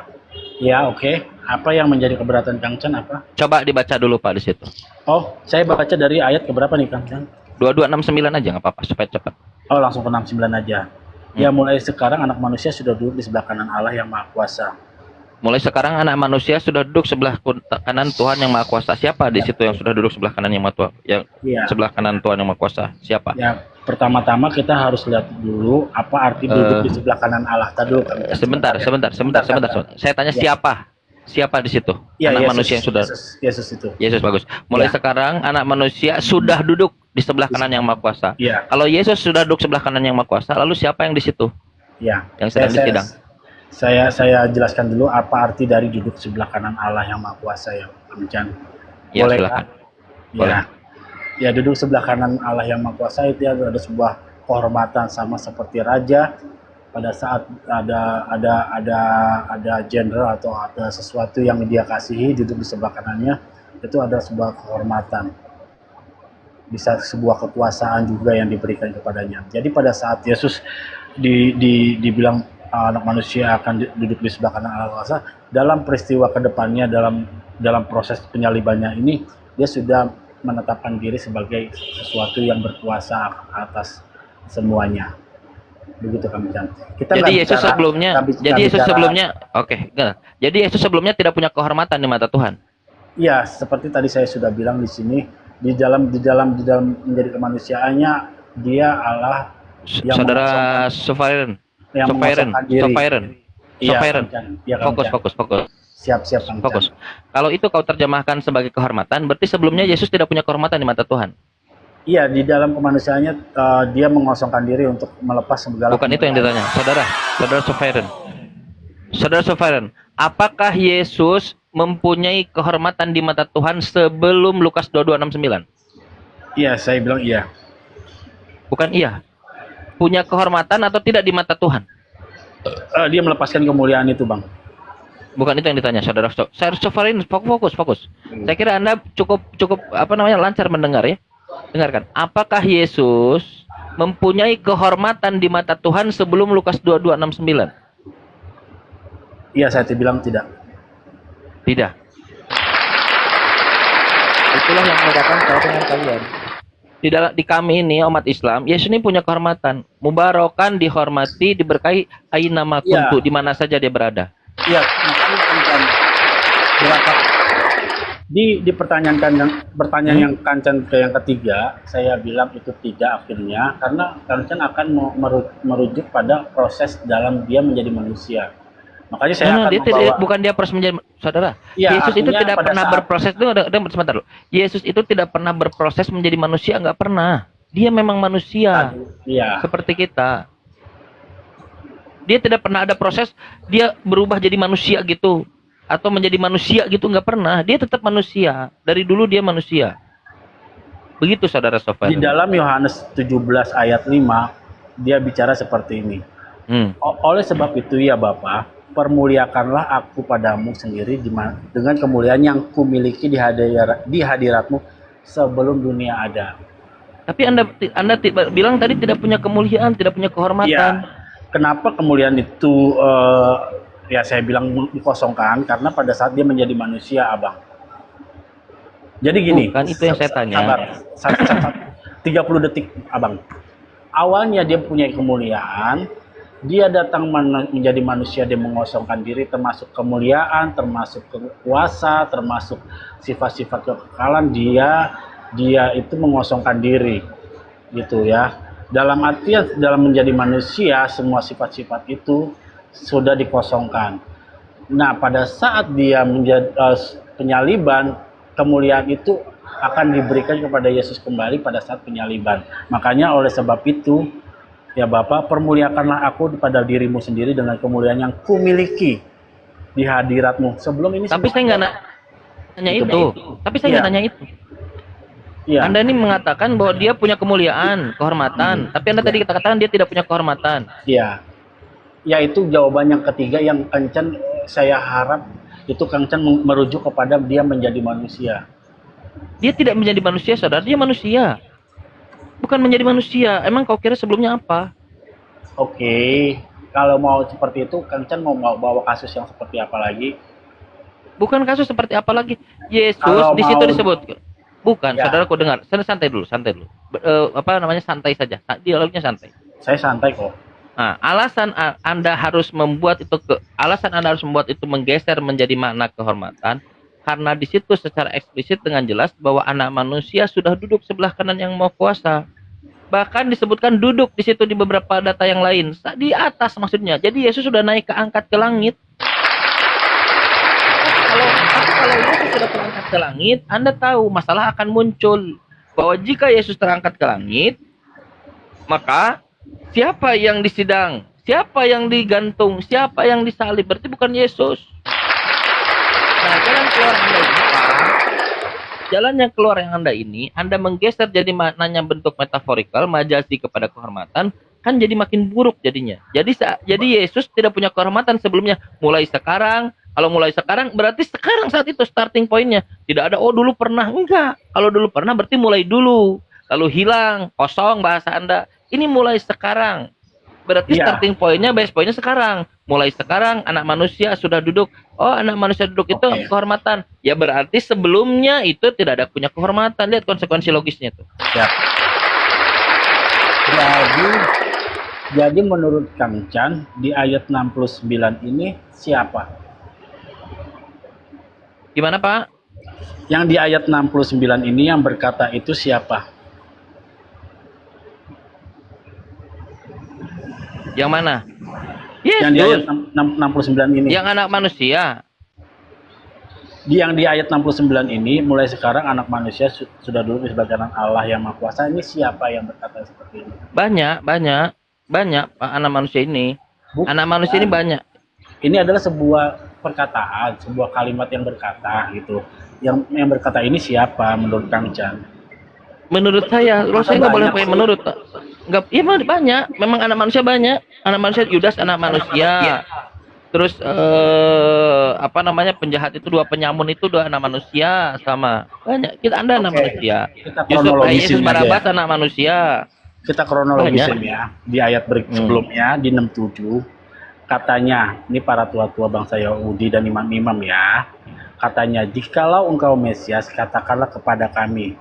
Ya, oke. Apa yang menjadi keberatan Kang Chan apa?
Coba dibaca dulu Pak di situ.
Oh, saya baca dari ayat keberapa nih Kang Chan?
2269 aja nggak apa-apa supaya cepat.
Oh, langsung ke 69 aja. Ya, mulai sekarang anak manusia sudah duduk di sebelah kanan Allah yang Maha Kuasa.
Mulai sekarang anak manusia sudah duduk sebelah kanan Tuhan yang Maha Kuasa. Siapa di situ yang sudah duduk sebelah kanan yang Maha Tuhan, yang
Iya.
sebelah kanan Tuhan yang Maha Kuasa? Siapa?
Ya, pertama-tama kita harus lihat dulu apa arti duduk di sebelah kanan Allah. Tadi dulu Kang Chan.
Sebentar. Saya tanya siapa? Siapa di situ?
Iya,
Anak
Yesus,
manusia yang sudah
Yesus itu.
Yesus, bagus. Mulai
Ya.
sekarang anak manusia sudah duduk di sebelah kanan yang Maha Kuasa.
Iya.
Kalau Yesus sudah duduk sebelah kanan yang Maha Kuasa, lalu siapa yang di situ?
Ya.
Yang sedang disidang.
Saya jelaskan dulu apa arti dari duduk sebelah kanan Allah yang Maha Kuasa ya, Kang Chan.
Ya,
Boleh,
silakan.
Kak?
Boleh.
Ya, duduk sebelah kanan Allah yang Maha Kuasa itu ada sebuah kehormatan sama seperti raja. Pada saat ada jenderal atau ada sesuatu yang dia kasihi duduk di sebelah kanannya, itu ada sebuah kehormatan. Bisa sebuah kekuasaan juga yang diberikan kepadanya. Jadi pada saat Yesus dibilang anak manusia akan duduk di sebelah kanan Allah kuasa, dalam peristiwa kedepannya dalam proses penyalibannya ini dia sudah menetapkan diri sebagai sesuatu yang berkuasa atas semuanya. Begitu Kang Chan. Kita
Jadi
nggak
Yesus
bicara-
sebelumnya,
nggak bi-
jadi
nggak
Yesus
bicara-
sebelumnya, oke, enggak. Jadi Yesus sebelumnya tidak punya kehormatan di mata Tuhan.
Iya, seperti tadi saya sudah bilang di sini, di dalam menjadi kemanusiaannya dia Allah yang
Saudara
mengosongkan-
Sufairen,
yang mengosongkan diri. Iya,
Sufairen.
Kang Chan. Iya, Kang
Fokus,
Chan.
fokus, fokus,
Siap-siap Kang Chan.
fokus. Kalau itu kau terjemahkan sebagai kehormatan, berarti sebelumnya Yesus tidak punya kehormatan di mata Tuhan.
Iya, di dalam kemanusiaannya dia mengosongkan diri untuk melepas segala.
Bukan itu yang ditanya, saudara Sufairen. Saudara Sufairen, apakah Yesus mempunyai kehormatan di mata Tuhan sebelum Lukas 22:69?
Iya, saya bilang iya.
Bukan iya. Punya kehormatan atau tidak di mata Tuhan?
Dia melepaskan kemuliaan itu, Bang.
Bukan itu yang ditanya, saudara Sufairen. Fokus. Saya kira Anda cukup lancar mendengar ya. Dengarkan. Apakah Yesus mempunyai kehormatan di mata Tuhan sebelum Lukas 22:69?
Iya, saya bilang tidak.
Tidak. Itulah yang membedakan saya dengan kalian. Di kami ini umat Islam, Yesus ini punya kehormatan. Mubarokan, dihormati, diberkahi, aina ma kuntu, di mana saja dia berada.
Iya, makanya Kancan berapa di pertanyaan yang Kancan ke yang ketiga, saya bilang itu tidak akhirnya karena Kancan akan merujuk pada proses dalam dia menjadi manusia. Makanya saya akan
bukan dia proses menjadi saudara.
Ya,
Yesus itu
artinya
tidak
pada
pernah
saat-
berproses itu sebentar loh. Yesus itu tidak pernah berproses menjadi manusia, nggak pernah. Dia memang manusia
Iya.
seperti kita. Dia tidak pernah ada proses dia berubah jadi manusia gitu atau menjadi manusia gitu, nggak pernah. Dia tetap manusia. Dari dulu dia manusia. Begitu saudara Sofyan.
Di dalam Yohanes 17 ayat 5 dia bicara seperti ini. Oleh sebab itu ya Bapa, permuliakanlah aku padamu sendiri dengan kemuliaan yang kumiliki di hadiratmu sebelum dunia ada.
Tapi Anda bilang tadi tidak punya kemuliaan, tidak punya kehormatan.
Iya. Kenapa kemuliaan itu ya saya bilang dikosongkan karena pada saat dia menjadi manusia, Abang. Jadi gini.
Bukan itu yang saya tanya.
Sabar. 30 detik, Abang. Awalnya dia punya kemuliaan, dia datang menjadi manusia, dia mengosongkan diri termasuk kemuliaan, termasuk kuasa, termasuk sifat-sifat kekekalan, dia itu mengosongkan diri. Gitu ya. Dalam artian dalam menjadi manusia semua sifat-sifat itu sudah dikosongkan. Nah, pada saat dia menjadi penyaliban, kemuliaan itu akan diberikan kepada Yesus kembali pada saat penyaliban. Makanya oleh sebab itu ya Bapa, permuliakanlah aku pada dirimu sendiri dengan kemuliaan yang kumiliki di hadiratmu. Sebelum ini
tapi saya nggak nanya itu. Tapi saya nggak nanya itu.
Iya.
Anda ini mengatakan bahwa dia punya kemuliaan, kehormatan. Tapi Anda tadi katakan dia tidak punya kehormatan.
Iya. Ya itu jawaban yang ketiga yang Kancan saya harap itu Kancan merujuk kepada dia menjadi manusia.
Dia tidak menjadi manusia, saudara. Dia manusia. Bukan menjadi manusia. Emang kau kira sebelumnya apa?
Oke. Kalau mau seperti itu, Kancan mau bawa kasus yang seperti apa lagi?
Bukan kasus seperti apa lagi. Yesus
Kalau
di situ
mau-
disebut. Bukan,
Ya.
saudaraku dengar. Santai dulu. Santai saja. Dialognya santai.
Saya santai kok.
Anda harus membuat itu alasan Anda harus membuat itu menggeser menjadi makna kehormatan karena di situ secara eksplisit dengan jelas bahwa anak manusia sudah duduk sebelah kanan yang Maha Kuasa. Bahkan disebutkan duduk di situ di beberapa data yang lain, di atas maksudnya. Jadi Yesus sudah naik angkat ke langit. Kalau Yesus sudah terangkat ke langit, Anda tahu masalah akan muncul bahwa jika Yesus terangkat ke langit, maka siapa yang disidang? Siapa yang digantung? Siapa yang disalib? Berarti bukan Yesus. Nah, jalan keluar Anda ini, Pak. Jalan yang keluar yang Anda ini, Anda menggeser jadi maknanya bentuk metaforikal, majazi kepada kehormatan, kan jadi makin buruk jadinya. Jadi Yesus tidak punya kehormatan sebelumnya. Mulai sekarang, kalau mulai sekarang, berarti sekarang saat itu starting pointnya. Tidak ada, oh dulu pernah. Enggak. Kalau dulu pernah, berarti mulai dulu. Lalu hilang, kosong bahasa Anda. Ini mulai sekarang. Berarti starting pointnya, base pointnya sekarang. Mulai sekarang anak manusia sudah duduk. Oh, anak manusia duduk itu kehormatan. Ya berarti sebelumnya itu tidak ada punya kehormatan. Lihat konsekuensi logisnya tuh.
Ya. Jadi menurut Kang Chan di ayat 69 ini siapa?
Gimana Pak?
Yang di ayat 69 ini yang berkata itu siapa?
Yang mana? Yesus.
Yang di ayat 69 ini.
Yang anak manusia.
Yang di ayat 69 ini, mulai sekarang anak manusia sudah duduk di sebelah kanan Allah yang Maha Kuasa. Ini siapa yang berkata seperti ini?
Banyak Pak anak manusia ini.
Bukan.
Anak manusia ini banyak.
Ini adalah sebuah perkataan, sebuah kalimat yang berkata gitu. Yang berkata ini siapa menurut Kang Chan?
Menurut saya, kalau saya nggak boleh pakai menurut. Nggak, iya banyak. Memang anak manusia banyak. Anak manusia Yudas anak manusia. Terus apa namanya penjahat itu dua penyamun itu dua anak manusia sama banyak. Anda anak manusia. Yesus Barabas anak manusia.
Kita kronologisin ya. Di ayat sebelumnya di 67 katanya ini para tua-tua bangsa Yahudi dan imam-imam ya. Katanya jikalau engkau Mesias katakanlah kepada kami.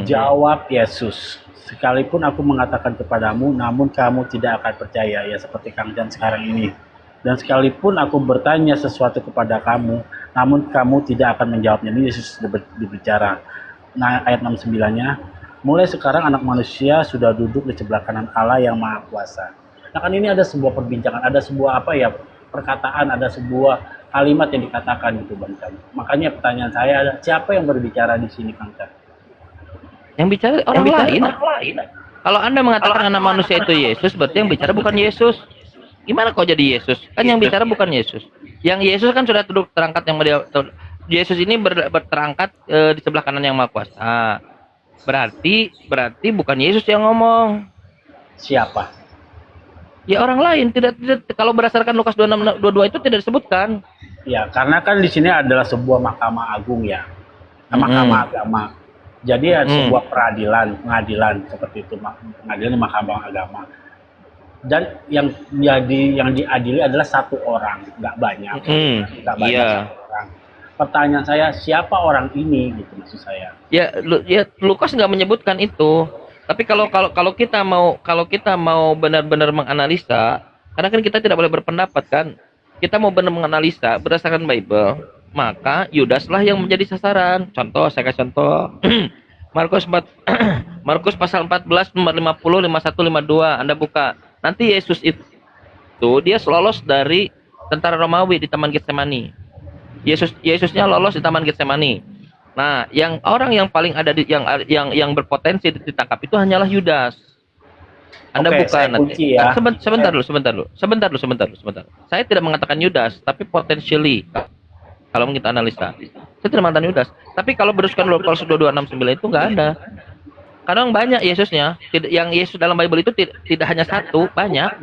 Jawab Yesus, sekalipun aku mengatakan kepadamu, namun kamu tidak akan percaya, ya seperti Kang Jan sekarang ini. Dan sekalipun aku bertanya sesuatu kepada kamu, namun kamu tidak akan menjawabnya. Ini Yesus berbicara. Nah, ayat 69-nya, mulai sekarang anak manusia sudah duduk di sebelah kanan Allah yang Maha Kuasa. Nah kan ini ada sebuah perbincangan, ada sebuah perkataan, ada sebuah kalimat yang dikatakan gitu Bang Chan. Makanya pertanyaan saya ada, siapa yang berbicara di sini Kang Chan?
Yang bicara orang lain. Kalau Anda mengatakan anak manusia itu Yesus, berarti yang bicara bukan Yesus. Gimana kok jadi Yesus? Kan yang bicara bukan Yesus. Yang Yesus kan sudah duduk terangkat yang Yesus ini terangkat di sebelah kanan yang Maha Kuasa. Berarti bukan Yesus yang ngomong.
Siapa?
Ya orang lain. Tidak kalau berdasarkan Lukas 26:22 itu tidak disebutkan.
Ya, karena kan di sini adalah sebuah mahkamah agung ya. Mahkamah agama. Jadi ada sebuah pengadilan seperti itu, pengadilan mahkamah agama. Dan yang diadili adalah satu orang, nggak banyak, satu orang. Pertanyaan saya, siapa orang ini gitu maksud saya? Ya
Lukas nggak menyebutkan itu. Tapi kalau kita mau benar-benar menganalisa, karena kan kita tidak boleh berpendapat kan, kita mau benar menganalisa berdasarkan Bible. Maka Yudaslah yang menjadi sasaran. Contoh, saya kasih contoh. Markus pasal 14 nomor 50, 51, 52. Anda buka. Nanti Yesus itu dia lolos dari tentara Romawi di Taman Getsemani. Yesusnya lolos di Taman Getsemani. Nah, yang orang yang paling ada yang berpotensi ditangkap itu hanyalah Yudas. Anda buka nanti. Ya. Sebentar dulu. Saya tidak mengatakan Yudas, tapi potentially. Kalau kita analisa, saya tidak mengatakan Yudas. Tapi kalau berdasarkan Lukas 22:69 itu nggak ada. Kadang banyak Yesusnya. Yang Yesus dalam Bible itu tidak hanya satu, banyak.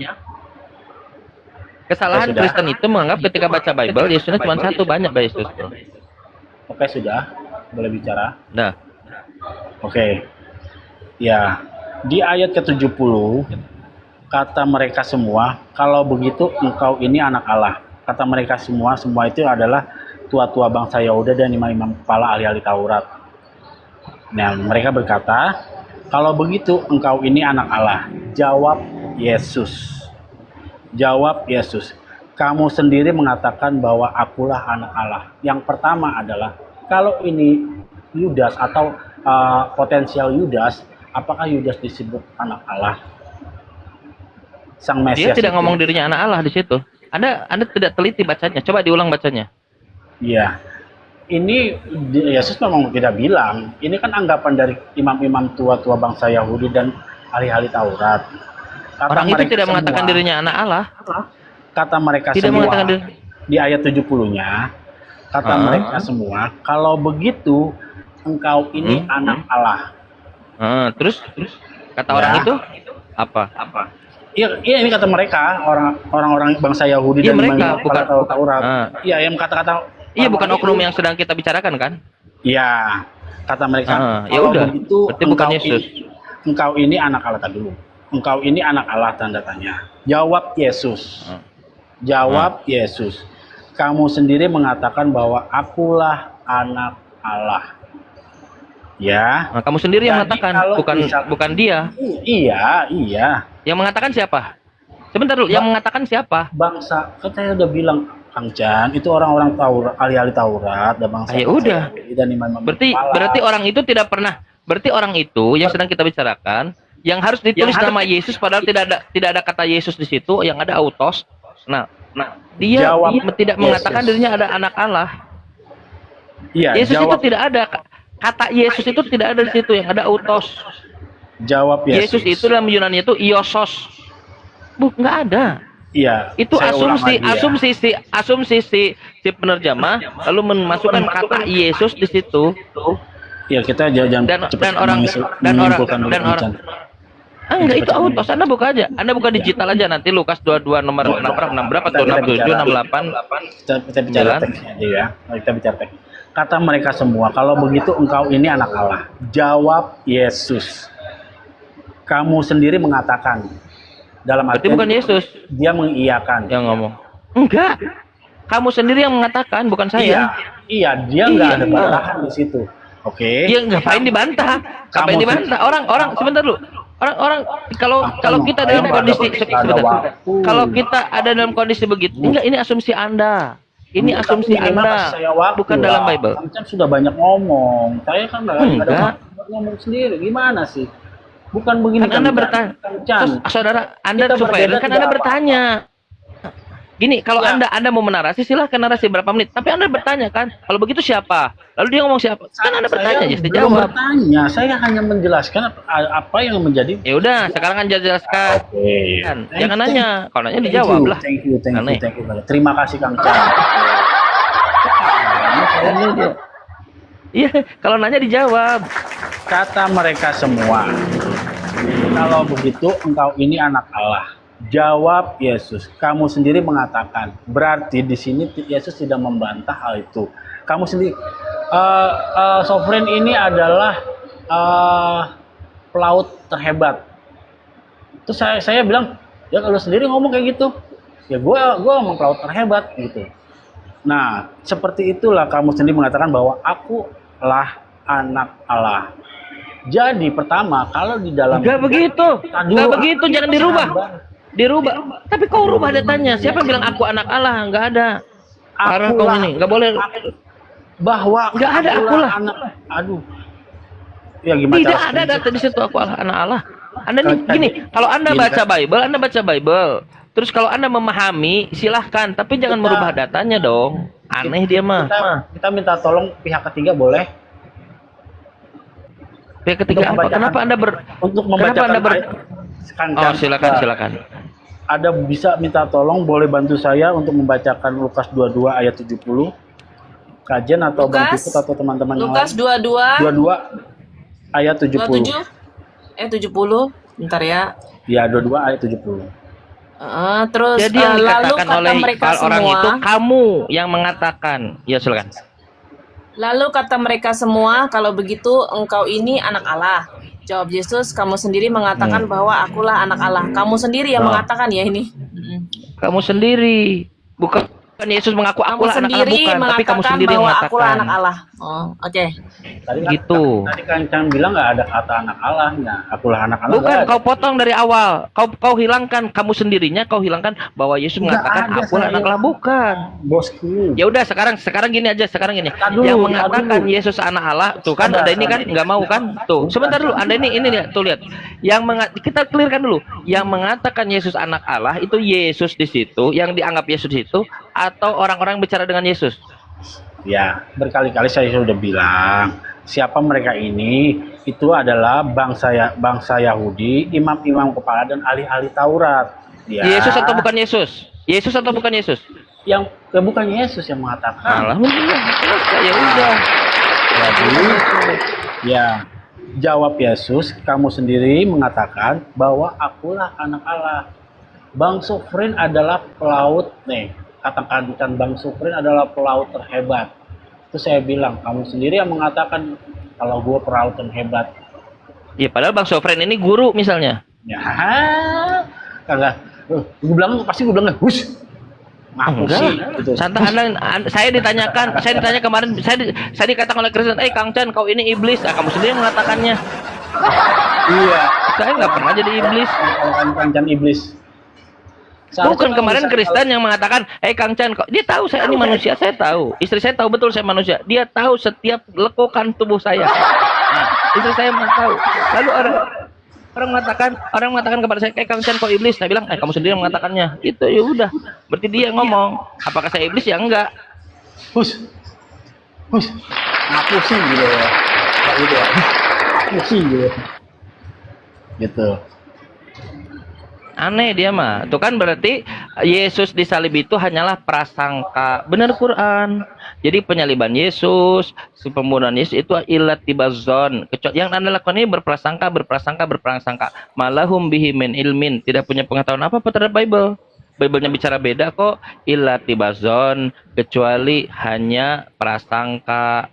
Kesalahan Kristen itu menganggap ketika baca Bible Yesusnya cuma satu, banyak Yesus.
Oke, sudah boleh bicara.
Nah,
oke. Ya, di ayat ke-70 kata mereka semua, kalau begitu engkau ini anak Allah. Kata mereka semua itu adalah tua-tua bangsa Yahuda dan imam-imam kepala ahli-ahli Taurat. Nah, mereka berkata, kalau begitu engkau ini anak Allah. Jawab Yesus. Jawab Yesus, kamu sendiri mengatakan bahwa akulah anak Allah. Yang pertama adalah, kalau ini Yudas atau potensial Yudas, apakah Yudas disebut anak Allah? Sang
Dia
Mesias
tidak
itu.
ngomong dirinya anak Allah di situ. Anda tidak teliti bacanya. Coba diulang bacanya.
Iya. Ini Yesus memang tidak bilang. Ini kan anggapan dari imam-imam tua-tua bangsa Yahudi dan ahli-ahli Taurat. Kata
Orang itu
mereka
tidak
semua,
mengatakan dirinya anak Allah.
kata mereka
Tidak
semua
mengatakan diri.
di ayat 70-nya, kata mereka semua, kalau begitu engkau ini anak Allah.
Terus kata
Ya.
orang itu apa?
Iya, ini kata mereka, orang-orang bangsa Yahudi
Iya,
dan
mereka,
para
bukan.
Taurat.
Ah.
Iya, yang kata-kata
Iya, bukan
orang-orang
oknum
itu.
yang sedang kita bicarakan kan?
Iya, kata mereka.
Ya
kalau
udah,
begitu
berarti bukan Yesus.
Engkau ini anak Allah. Tadi dulu. Engkau ini anak Allah, tanda tanya. Jawab Yesus. Jawab Yesus. Kamu sendiri mengatakan bahwa akulah anak Allah. Ya.
Nah, kamu sendiri yang
Jadi
mengatakan,
kalau bisa-
bukan dia.
Iya.
Yang mengatakan siapa? Sebentar dulu, yang mengatakan siapa?
Bangsa, kan saya udah bilang Kang Chan, itu orang-orang Taurat, ahli-ahli Taurat dan bangsa.
Ya udah.
Dan imam-imam kepala.
Berarti orang itu tidak pernah. Berarti orang itu yang sedang kita bicarakan, yang harus ditulis nama Yesus, padahal tidak ada kata Yesus di situ, yang ada autos. Nah, dia
Jawab
tidak mengatakan
Yesus.
dirinya ada anak Allah.
Iya,
Yesus
jawab,
itu tidak ada kata Yesus itu tidak ada di situ, yang ada autos.
jawab
Yesus itu dalam Yunani itu iosos. Nggak ada.
Iya.
Itu
saya ulang
asumsi
lagi ya.
asumsi si penerjemah lalu memasukkan kata Yesus di situ.
Iya, kita jangan
Dan
cepat
orang
menyimpulkan dulu, Kang Chan.
enggak, itu autos. Anda buka aja. Anda buka digital aja nanti Lukas 22 nomor 6 berapa tuh? 67, 68.
Kita bicara
9.
teksnya aja ya. Kita bicara teks. Kata mereka semua, kalau begitu engkau ini anak Allah. Jawab Yesus. Kamu sendiri mengatakan. Dalam
Berarti
artian
bukan Yesus
dia mengiyakan.
yang ngomong. Enggak. Kamu sendiri yang mengatakan, bukan saya.
Iya, dia nggak
Iya.
ada bantahan di situ. Oke.
Iya, ngapain dibantah? Ngapain
Kamu-
dibantah? Orang sebentar dulu. Orang kalau kita dalam
Nggak ada
kondisi
waktu. Nggak ada waktu.
kalau kita ada dalam kondisi begitu, enggak, ini asumsi Anda. Ini asumsi
Tapi gimana
Anda,
saya waktu
bukan dalam
lah.
Bible.
Kang Chan sudah banyak ngomong. Saya kan nggak ada
Enggak.
waktu buat ngomong sendiri. Gimana sih? Bukan begini.
Kan Anda
Kang
bertanya,
Chan.
saudara, Anda
Kita
supaya
berbeda
kan
tidak
Anda
apa.
bertanya. Gini, kalau
Ya.
Anda mau menarasi, silahkan narasi berapa menit. Tapi Anda bertanya kan, kalau begitu siapa? Lalu dia ngomong siapa? Kan Anda bertanya,
Saya
ya
belum
jawab.
bertanya. Saya hanya menjelaskan apa yang menjadi.
Ya udah, sekarang kan jelaskan.
Oke.
Kan, jangan nanya. Kalau nanya dijawab lah.
Thank you.
Aneh.
Terima kasih Kang Chan.
Iya, kalau nanya dijawab.
Kata mereka semua, kalau begitu engkau ini anak Allah. Jawab Yesus, kamu sendiri mengatakan. Berarti di sini Yesus tidak membantah hal itu. Kamu sendiri, Sovereign ini adalah pelaut terhebat. Terus saya bilang, ya kalau sendiri ngomong kayak gitu, ya gue ngomong pelaut terhebat gitu. Nah, seperti itulah kamu sendiri mengatakan bahwa aku lah anak Allah. Jadi pertama, kalau di dalam
Enggak begitu. Enggak begitu, jangan dirubah. Dirubah. Tapi kau rubah datanya. Siapa yang bilang aku anak Allah? Enggak ada. Karena kau ini enggak boleh.
bahwa
Nggak ada akulah.
anak. Aduh. Ya gimana?
Tidak
cara
ada data di situ aku anak Allah. Anda nih
Kan-
gini, kalau Anda
gini,
baca
kan.
Bible, Anda baca Bible. Terus kalau Anda memahami, silahkan. Tapi jangan
Kita-
merubah datanya dong. Aneh dia mah.
Kita minta tolong pihak ketiga boleh
Pihak ketiga
untuk
apa? Kenapa Anda
untuk
Kenapa
membacakan
Anda
ayat. Kang
Oh,
Chan,
silakan.
Ada bisa minta tolong boleh bantu saya untuk membacakan Lukas 22 ayat 70. Kajian atau Bang
Lukas?
Piput atau teman-teman yang
Lukas
lain.
22
22 ayat 70.
70. Bentar ya.
Ya, 22 ayat 70.
Terus
Jadi yang
lalu
dikatakan
kata
oleh
mereka
orang
semua,
itu kamu yang mengatakan. Ya silakan.
lalu kata mereka semua, kalau begitu engkau ini anak Allah. Jawab Yesus, kamu sendiri mengatakan bahwa akulah anak Allah. Kamu sendiri yang mengatakan ya ini.
Kamu sendiri, bukan Bukan Yesus mengaku
Kamu
akulah anak Allah,
sendiri
bukan, tapi kamu
mengatakan
sendiri yang
bahwa akulah
mengatakan.
anak Allah. Oh, oke.
Tadi
Gitu.
Tadi kan bilang nggak ada kata anak Allahnya. Akulah anak Allah.
Bukan,
nggak ada.
kau potong dari awal. Kau hilangkan, kamu sendirinya kau hilangkan bahwa Yesus
Nggak
mengatakan
ada,
akulah
saya.
anak Allah, bukan.
Bosku.
Ya udah sekarang gini aja, sekarang gini.
Tar dulu,
Yang
tar
mengatakan
dulu.
Yesus anak Allah, tuh kan
Sabar,
ada ini kan
sabar.
nggak mau kan? Tuh, sebentar dulu. Anda ini lihat, tuh lihat. Kita clearkan dulu. Yang mengatakan Yesus anak Allah itu Yesus di situ, yang dianggap Yesus itu atau orang-orang bicara dengan Yesus.
Ya, berkali-kali saya sudah bilang, siapa mereka ini? Itu adalah bangsa Yahudi, imam-imam kepala dan ahli-ahli Taurat. Ya.
Yesus atau bukan Yesus? Yesus atau bukan Yesus?
Yang bukan Yesus yang mengatakan.
Alhamdulillah. Selesai, ya udah.
Jadi, ya, jawab Yesus, kamu sendiri mengatakan bahwa akulah anak Allah. Bang Sufrin adalah pelaut nih. Katakan Bang Sufrin adalah pelaut terhebat. Itu saya bilang, kamu sendiri yang mengatakan kalau gue pelaut yang hebat.
Ya padahal Bang Sofren ini guru misalnya.
Ya, kagak. Gue bilang pasti gue bilang hush. Ngaku
Enggak.
sih. Gitu.
Santai saya ditanya kemarin, saya dikatakan oleh Kristen, Kang Chan, kau ini iblis. Kamu sendiri yang mengatakannya.
Iya.
Saya nggak pernah jadi iblis.
Kancan iblis.
Bukan kemarin Kristen yang mengatakan, Kang Chan, kok dia tahu saya ini manusia, saya tahu. Istri saya tahu betul saya manusia. Dia tahu setiap lekukan tubuh saya. Nah, istri saya tahu. Lalu orang mengatakan kepada saya, Kang Chan, kok iblis? Saya bilang, kamu sendiri yang mengatakannya. Itu ya udah. Berarti dia yang ngomong. Apakah saya iblis? Ya enggak.
Hush. Ngaku sih gitu ya. Kayak gitu ya. Ngaku sih gitu. Gitu.
Aneh dia mah. Itu kan berarti Yesus disalib itu hanyalah prasangka. Benar Quran. Jadi penyaliban Yesus, pembunuhan Yesus itu ilat tibazon. Yang Anda lakukan ini berprasangka. Malahum bihi min ilmin. Tidak punya pengetahuan apa terhadap Bible. Bible-nya bicara beda kok. Ilat tibazon, kecuali hanya prasangka.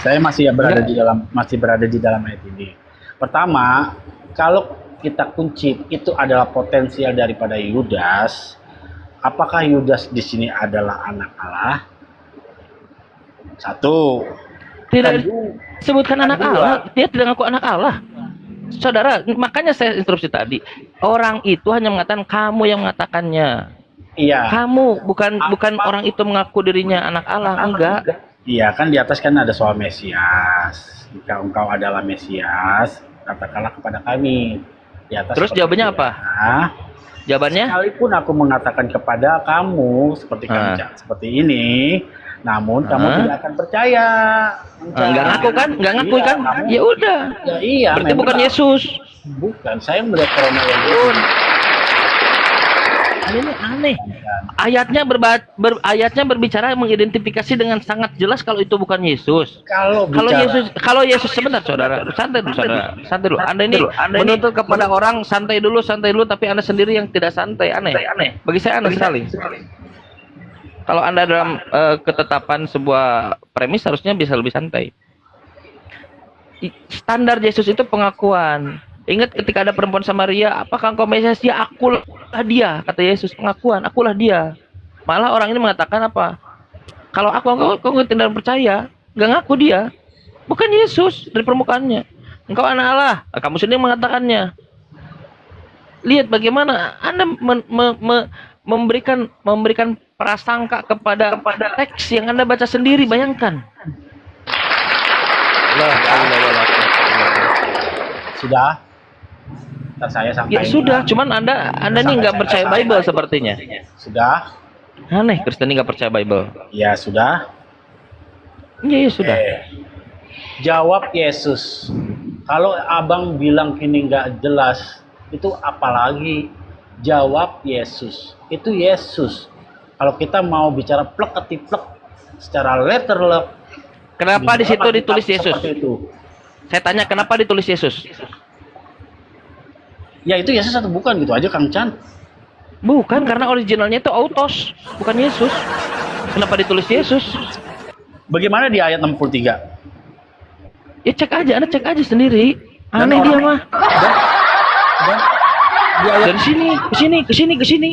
Saya masih berada di dalam ayat ini. Pertama, kalau kita kunci itu adalah potensial daripada Yudas, apakah Yudas di sini adalah anak Allah? Satu.
Tidak sebutkan anak Allah, dia tidak ngaku anak Allah. Saudara, makanya saya instruksi tadi. Orang itu hanya mengatakan kamu yang mengatakannya.
Iya.
Kamu bukan orang itu mengaku dirinya anak Allah, enggak.
Iya, kan di atas kan ada soal Mesias. Jika engkau adalah Mesias, katakanlah kepada kami. Di atas.
Terus jawabannya apa? Jawabannya?
Sekalipun aku mengatakan kepada kamu seperti seperti ini, namun kamu tidak akan percaya.
Enggak ngaku kan? Enggak ngakui kan? Ya udah.
Ya iya.
Berarti bukan Yesus.
Bukan, saya melihat kronologi.
Ini aneh. Ayatnya berbicara mengidentifikasi dengan sangat jelas kalau itu bukan Yesus. Kalau Yesus sebentar saudara, santai dulu. Anda ini menuntut kepada orang santai dulu, tapi Anda sendiri yang tidak santai, aneh. Bagi saya aneh sekali. Kalau Anda dalam ketetapan sebuah premis harusnya bisa lebih santai. Standar Yesus itu pengakuan. Ingat ketika ada perempuan Samaria, apakah engkau Mesias? Ya, akulah dia, kata Yesus. Pengakuan, akulah dia. Malah orang ini mengatakan apa? Kalau engkau tidak percaya, nggak ngaku dia. Bukan Yesus dari permukaannya. Engkau anak Allah, kamu sendiri mengatakannya. Lihat bagaimana Anda memberikan prasangka kepada teks yang Anda baca sendiri, bayangkan.
Sudah. Saya
Ya sudah, cuman Anda nih nggak percaya Bible sepertinya.
Sudah.
Aneh, Kristen ini nggak percaya Bible.
Ya sudah.
Ya sudah.
Jawab Yesus. Kalau abang bilang ini nggak jelas, itu apalagi? Jawab Yesus. Itu Yesus. Kalau kita mau bicara plek-ketiplek secara letterlek.
Kenapa di situ ditulis Yesus? Saya tanya kenapa ditulis Yesus?
Ya itu Yesus atau bukan gitu aja Kang Chan.
Bukan, karena originalnya itu autos, bukan Yesus. Kenapa ditulis Yesus?
Bagaimana di ayat 63?
Ya cek aja, Anda cek aja sendiri. Aneh dia mah. Dari sini ke sini ke sini ke sini.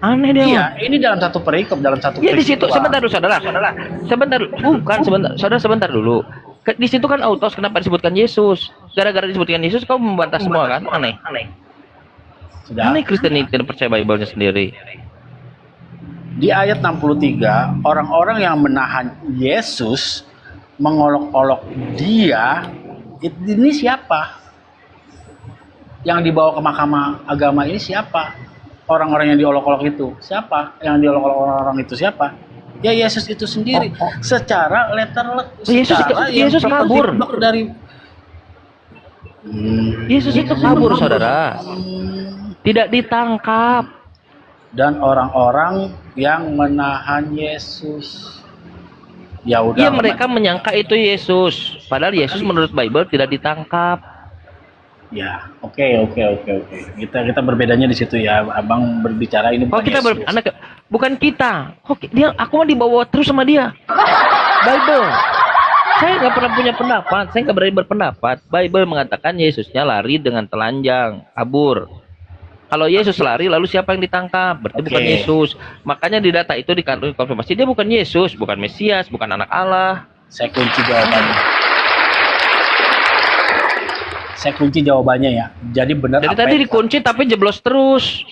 Aneh dia.
Iya, ini dalam satu perikop, dalam satu
Ya di situ
peristiwa.
sebentar dulu saudara. Sebentar. Bukan sebentar. Saudara sebentar dulu. Di situ kan autos kenapa disebutkan Yesus? Gara-gara disebutkan Yesus kau membantah semua kan? Aneh.
Sudah.
Aneh Kristen ini tidak percaya Bible-nya sendiri.
Di ayat 63, orang-orang yang menahan Yesus, mengolok-olok dia, ini siapa? Yang dibawa ke mahkamah agama ini siapa? Orang-orang yang diolok-olok itu siapa? Yang diolok-olok orang-orang itu siapa? Ya Yesus itu sendiri. Secara
Yesus kabur.
Dari
Yesus itu kabur saudara. Tidak ditangkap.
dan orang-orang yang menahan Yesus. Ya udah.
Iya mereka menyangka itu Yesus. Padahal Yesus menurut Bible tidak ditangkap.
Ya, oke. Kita berbedanya di situ ya. Abang berbicara ini bukan Yesus.
Bukan kita. Oke, aku mah dibawa terus sama dia. Bible. Saya nggak pernah punya pendapat. Saya nggak berani berpendapat. Bible mengatakan Yesusnya lari dengan telanjang, kabur. Kalau Yesus lari, lalu siapa yang ditangkap? Berarti bukan Yesus. Makanya di data itu dikandung konfirmasi dia bukan Yesus, bukan Mesias, bukan anak Allah.
Saya kunci jawabannya ya. Jadi benar.
Dari tadi dikunci tapi jeblos terus.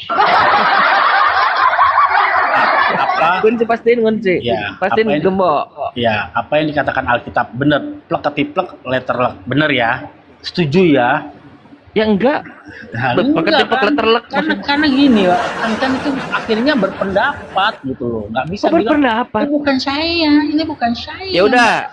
Kunci pastiin kunci.
Ya,
pastiin gembok.
Ya, apa yang dikatakan Alkitab benar. Plek ketiplek, letter lek. Benar ya. Setuju ya.
Ya enggak.
Enggak kan, karena gini Pak, kan itu akhirnya berpendapat gitu loh. Nggak bisa bilang
berpendapat.
Ini bukan saya.
Ya udah.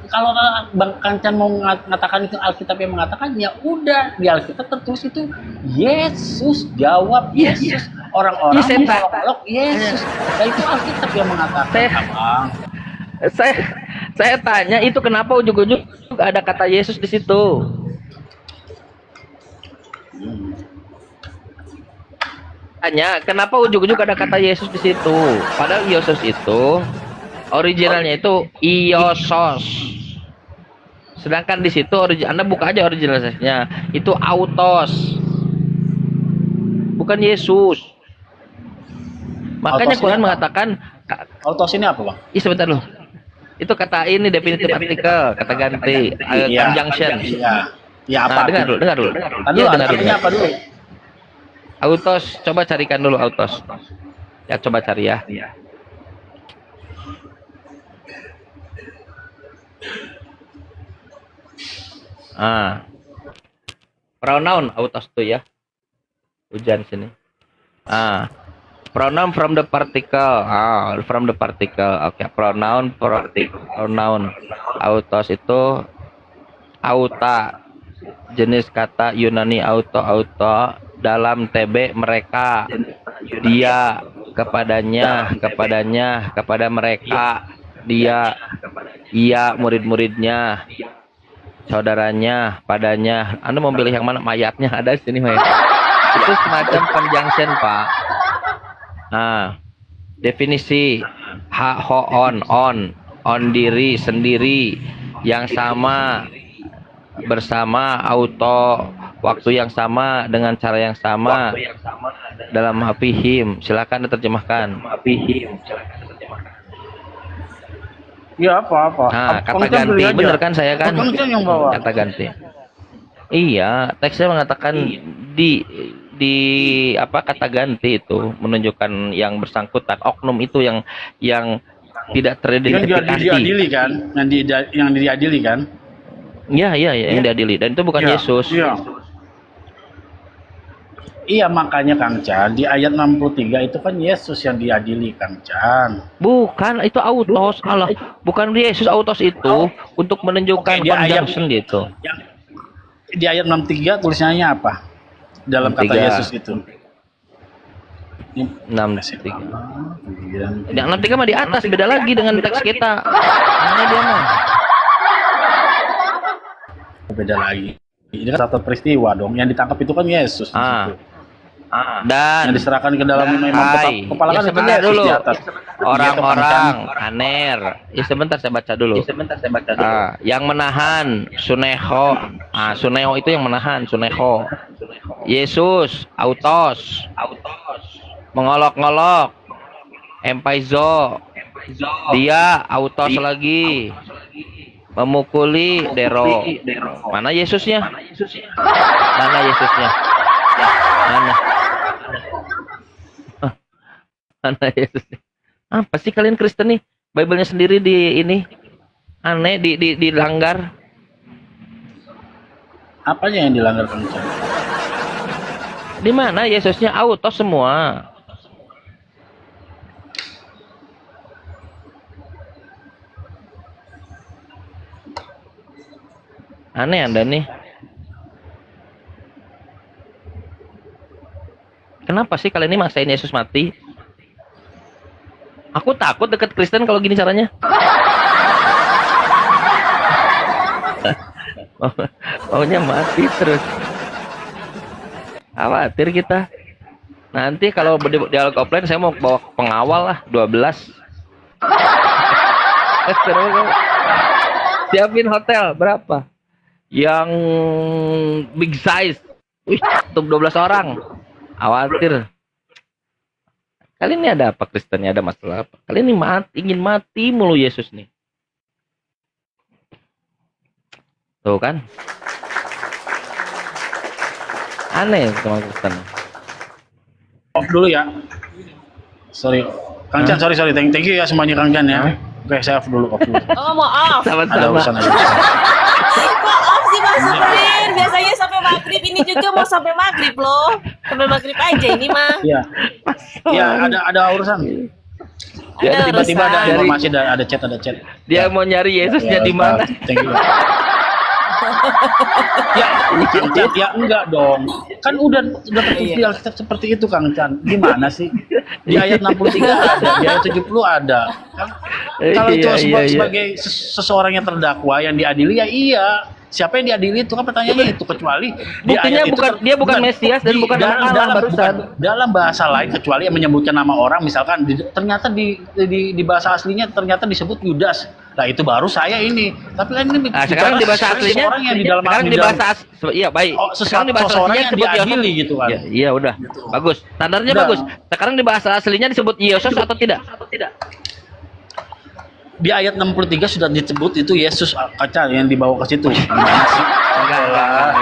Kalau Bang Kancan mau mengatakan itu Alkitab yang mengatakan, ya udah di Alkitab tertulis itu Yesus, jawab Yesus. Orang-orang mengolok Yesus. Dan itu Alkitab yang mengatakan.
Saya tanya itu kenapa ujung-ujung ada kata Yesus di situ? Tanya kenapa ujung-ujung ada kata Yesus di situ? Padahal Yesus itu originalnya itu Iosos. Sedangkan di situ Anda buka aja originalnya itu Autos. Bukan Yesus. Makanya Quran mengatakan
Autos ini apa, Bang?
Sebentar loh. Itu kata ini definitif artikel, kata ganti, conjunction.
Iya, apa?
Dengar dulu.
Artinya apa dulu?
Autos, coba carikan dulu autos. Ya coba cari ya. Pronoun autos tuh ya. Hujan sini. Pronoun from the particle. From the particle. Oke, pronoun. Autos itu auta. Jenis kata Yunani auto dalam TB mereka, dia, kepadanya, kepada mereka, dia, ia, murid-muridnya, saudaranya, padanya. Anda mau pilih yang mana? Mayatnya ada di sini, mayat. Itu semacam conjunction, Pak. Definisi on diri, sendiri, yang sama, bersama, auto, waktu yang sama, dengan cara yang sama, dalam hafihim. Silakan diterjemahkan.
Ya apa?
Kata ganti, bener kan saya kan? Kata ganti. Iya, teksnya mengatakan di apa kata ganti itu menunjukkan yang bersangkutan, oknum itu yang tidak teridentifikasi.
Yang diadili kan?
Iya, yang diadili, dan itu bukan Yesus.
Iya, makanya Kang Chan di ayat 63 itu kan Yesus yang diadili, Kang Chan.
Bukan, itu autos. Allah, bukan Yesus. Autos itu untuk menunjukkan conjunction gitu.
Di ayat 63 tulisannya apa? Dalam 63. Kata Yesus itu.
63. Yang 63 mah di atas, beda lagi dengan teks kita. Mana dia mah?
Beda lagi. Ini kan satu peristiwa dong. Yang ditangkap itu kan Yesus.
Dan
yang diserahkan ke dalam kepala kan
sebentar dulu. Orang-orang aner. Sebentar saya baca dulu. Yang menahan Suneho. Suneho itu yang menahan Suneho. Yesus, autos, mengolok-ngolok, empaizo, dia autos lagi, memukuli Dero. Mana Yesusnya? Mana Yesusnya? Mana? Mana Yesusnya? Apa sih kalian Kristen nih? Bible-nya sendiri di ini aneh, dilanggar.
Apanya yang dilanggar Kang Chan?
Di mana Yesusnya autos semua? Aneh Anda nih. Kenapa sih kalian ini maksain Yesus mati? Aku takut deket Kristen kalau gini caranya. Maunya mati terus. Khawatir kita. Nanti kalau dialog offline saya mau bawa pengawal lah 12. Siapin hotel berapa? Yang big size. Wih, untuk 12 orang. Khawatir. Kalian ini ada apa Kristennya, ada masalah apa? Kalian ini ingin mati mulu Yesus nih. Tuh kan? Aneh teman Kristen.
Off dulu ya. Sorry. Kang Chan, sorry. Thank you ya semuanya Kang Chan ya. Oke, saya off dulu.
Oh, maaf.
Ada
Sama-sama.
urusan aja.
Maaf sih Mas Supir. Biasanya sampai maghrib, ini juga mau sampai maghrib loh. Sampai maghrib aja ini mah.
Iya. Iya, ada urusan.
Ada
Tiba-tiba ada
urusan.
informasi, ada chat.
Dia mau nyari Yesusnya di mana?
Thank you. Ya, Kang Chan, ya enggak dong. Kan udah tertulis di Alkitab seperti itu Kang Chan. Gimana sih? Di ayat 63 ada, di ayat 70 ada. Kan? Kalau itu sebagai seseorang yang terdakwa yang diadili ya iya. Siapa yang diadili itu kan pertanyaannya itu, kecuali di
Buktinya
ayat itu
dia bukan Mesias dan bukan anak Allah barusan.
dalam bahasa lain kecuali yang menyebutkan nama orang, misalkan ternyata di bahasa aslinya ternyata disebut Yudas. Nah itu baru saya ini. Tapi kan ini
Sekarang di bahasa aslinya
seorang yang di dalam
sekarang di bahasa iya baik. Sekarang di bahasa
seseorang
aslinya
yang
disebut
diadili
Yesus.
gitu kan.
Iya udah. Bagus. Standarnya
Udah.
bagus. Sekarang di bahasa aslinya disebut Yesus atau tidak?
Di ayat 63 sudah disebut itu Yesus kaca yang dibawa ke situ. Gimana sih?
Enggak.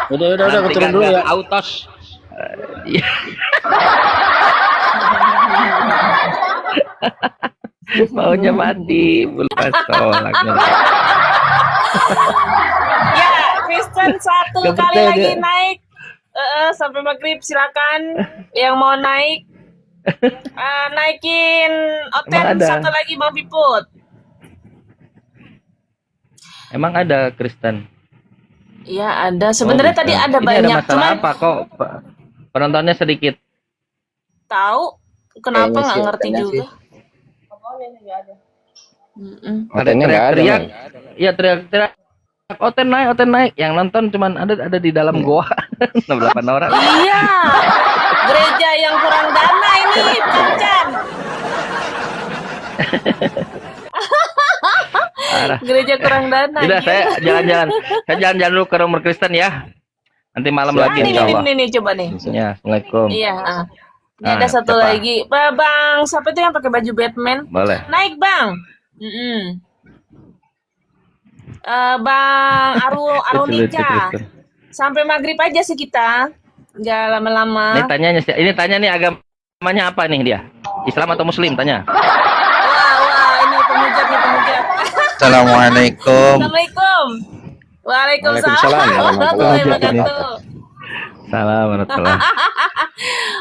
Udah
Nanti
aku turun dulu ya.
Autos. Iya. Maunya mati belum sholat.
Ya, Kristen satu
Gak
kali
percaya
lagi
dia.
naik. Sampai maghrib silakan yang mau naik. Naikin
Emang
hotel
ada?
satu lagi Bang Piput.
Emang ada Kristen?
Iya ada. Sebenarnya tadi ada
Ini
banyak.
ada masalah
Cuman
apa kok penontonnya sedikit?
tahu kenapa
Kayaknya
nggak
sih
ngerti
ada
juga.
sih.
Mm-mm.
Ada
Hotelnya nggak ada,
teriak-teriak.
Bang.
Iya teriak-teriak. Hotel naik. Yang nonton cuman ada di dalam goa 8 orang.
Iya, gereja yang kurang dana ini, Kang Chan.
Parah.
Gereja kurang dana.
Udah
gitu.
saya jalan-jalan dulu ke rumah Kristen ya. Nanti malam
Siap.
lagi
Ini,
insya Allah.
ini, coba nih.
Ya, Assalamualaikum.
Iya. Ini ada satu
siapa?
lagi, Bang. Siapa itu yang pakai baju Batman?
Boleh.
Naik Bang. Bang Arunika.
Kristen.
Sampai maghrib aja sih kita, nggak lama-lama.
Ini tanya nih agamanya apa nih dia? Islam atau Muslim tanya.
Wah, ini pemujat nih pemujat.
Assalamualaikum.
Assalamualaikum. Waalaikumsalam
Waalaikumsalam
warahmatullahi
warahmatullahi
wabarakatuh.
Salam warahmatullahi.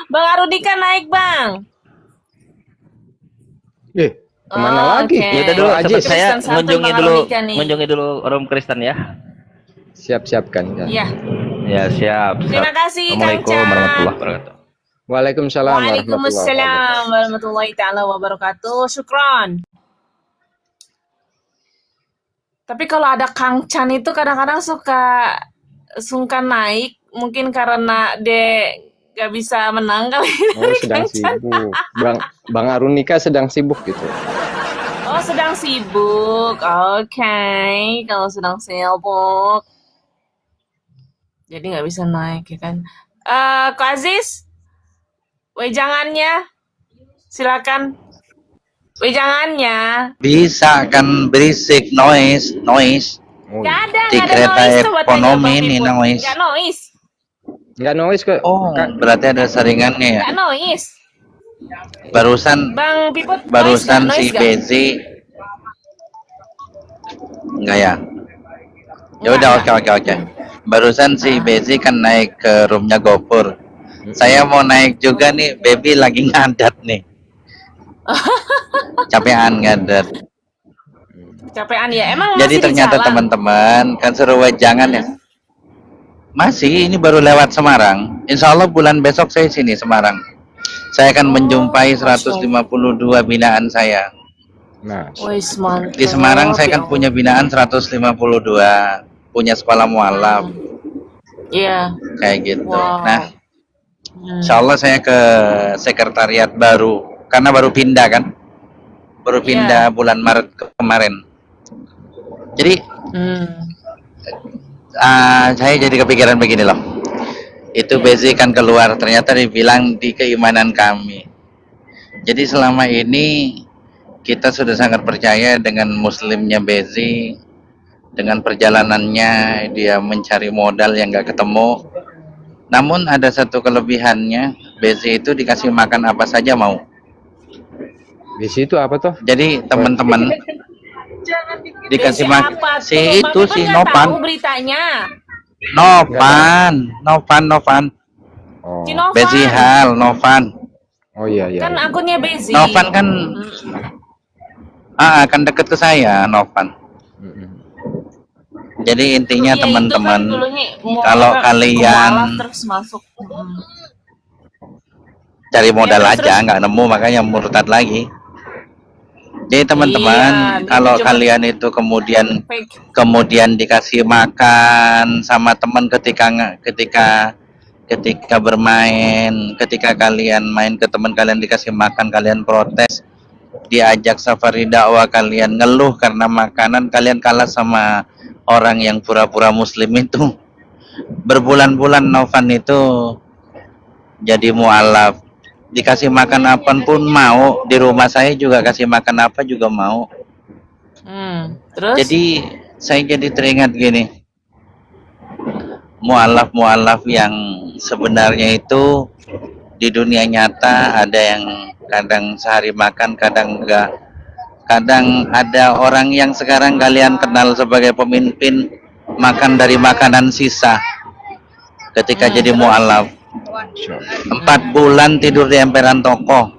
Bang Arudika naik Bang.
Kemana
Oh,
lagi?
oke.
Ya udah dulu,
Bang
sempat
Ajis.
saya
Kristen satu,
mengunjungi
Bang
dulu
Arudika nih.
orang Kristen ya.
Siap-siapkan kan.
Iya.
Ya siap.
Terima kasih, Kang
Assalamualaikum
Chan.
warahmatullahi wabarakatuh.
Waalaikumsalam warahmatullahi
Waalaikumsalam warahmatullahi taala wabarakatuh. Syukron. Tapi kalau ada Kang Chan itu kadang-kadang suka sungkan naik, mungkin karena dia gak bisa menang kali.
Oh, sedang sibuk. Bang Arunika sedang sibuk gitu.
Oh, sedang sibuk. Oke, kalau sedang sibuk. jadi nggak bisa naik ya kan. Kak Aziz, wejangannya silakan. Wejangannya.
Bisa kan berisik noise.
Oh,
Nggak ada,
Di
nggak ada
kereta
noise. Coba tanya
ekonomi
Bang
ini
Piput.
noise.
Nggak noise.
nggak noise kok.
Oh,
Kak,
berarti ada saringannya ya.
Nggak noise.
Barusan
Bang Piput, noise
barusan
nggak?
si
Noise nggak?
Bezi enggak ya? Ya
Nggak,
udah,
nggak.
oke. Barusan si
Ah.
Bezi kan naik ke roomnya Gopur. Saya mau naik juga nih, baby lagi ngadat nih. Capean ngadat.
Capean ya. Emang
Jadi
masih di
ternyata
jalan?
teman-teman kan seru wejangan ya. Masih, ini baru lewat Semarang. Insya Allah bulan besok saya sini Semarang. Saya akan menjumpai
Masya
152 binaan saya.
nah,
Wis mantap.
Di Semarang saya
ya
kan punya binaan 152, punya sekolah mualaf
Iya.
kayak gitu.
Wow.
Nah, insya Allah saya ke sekretariat baru karena baru pindah kan, baru pindah bulan Maret kemarin. Jadi saya jadi kepikiran begini loh. Itu Bezi kan keluar, ternyata dibilang di keimanan kami. Jadi selama ini kita sudah sangat percaya dengan muslimnya Bezi, dengan perjalanannya dia mencari modal yang gak ketemu. Namun ada satu kelebihannya, Bezi itu dikasih makan apa saja mau.
di situ apa tuh?
Jadi teman-teman dikasih makan si itu si
Tahu
Novan.
beritanya.
Novan.
Oh,
Si Novan.
Bezi Hal, Novan.
oh iya.
Kan akunnya Bezi.
Novan kan kan deket ke saya, Novan. Jadi intinya
Iya,
teman-teman,
itu kan dulunya
kalau
mualaf
kalian
terus masuk.
cari modal
Iya,
aja nggak nemu makanya murtad lagi. Jadi teman-teman,
Iya,
kalau
cuma
kalian itu
fake.
kemudian dikasih makan sama teman ketika bermain, ketika kalian main ke teman kalian dikasih makan, kalian protes, diajak safari dakwah kalian ngeluh karena makanan, kalian kalah sama orang yang pura-pura muslim itu. Berbulan-bulan Novan itu jadi mualaf, dikasih makan apapun mau, di rumah saya juga kasih makan apa juga mau.
Terus?
Jadi saya jadi teringat gini, mualaf yang sebenarnya itu di dunia nyata ada yang kadang sehari makan, kadang enggak. Kadang ada orang yang sekarang kalian kenal sebagai pemimpin makan dari makanan sisa ketika jadi mualaf. 4 bulan tidur di emperan toko.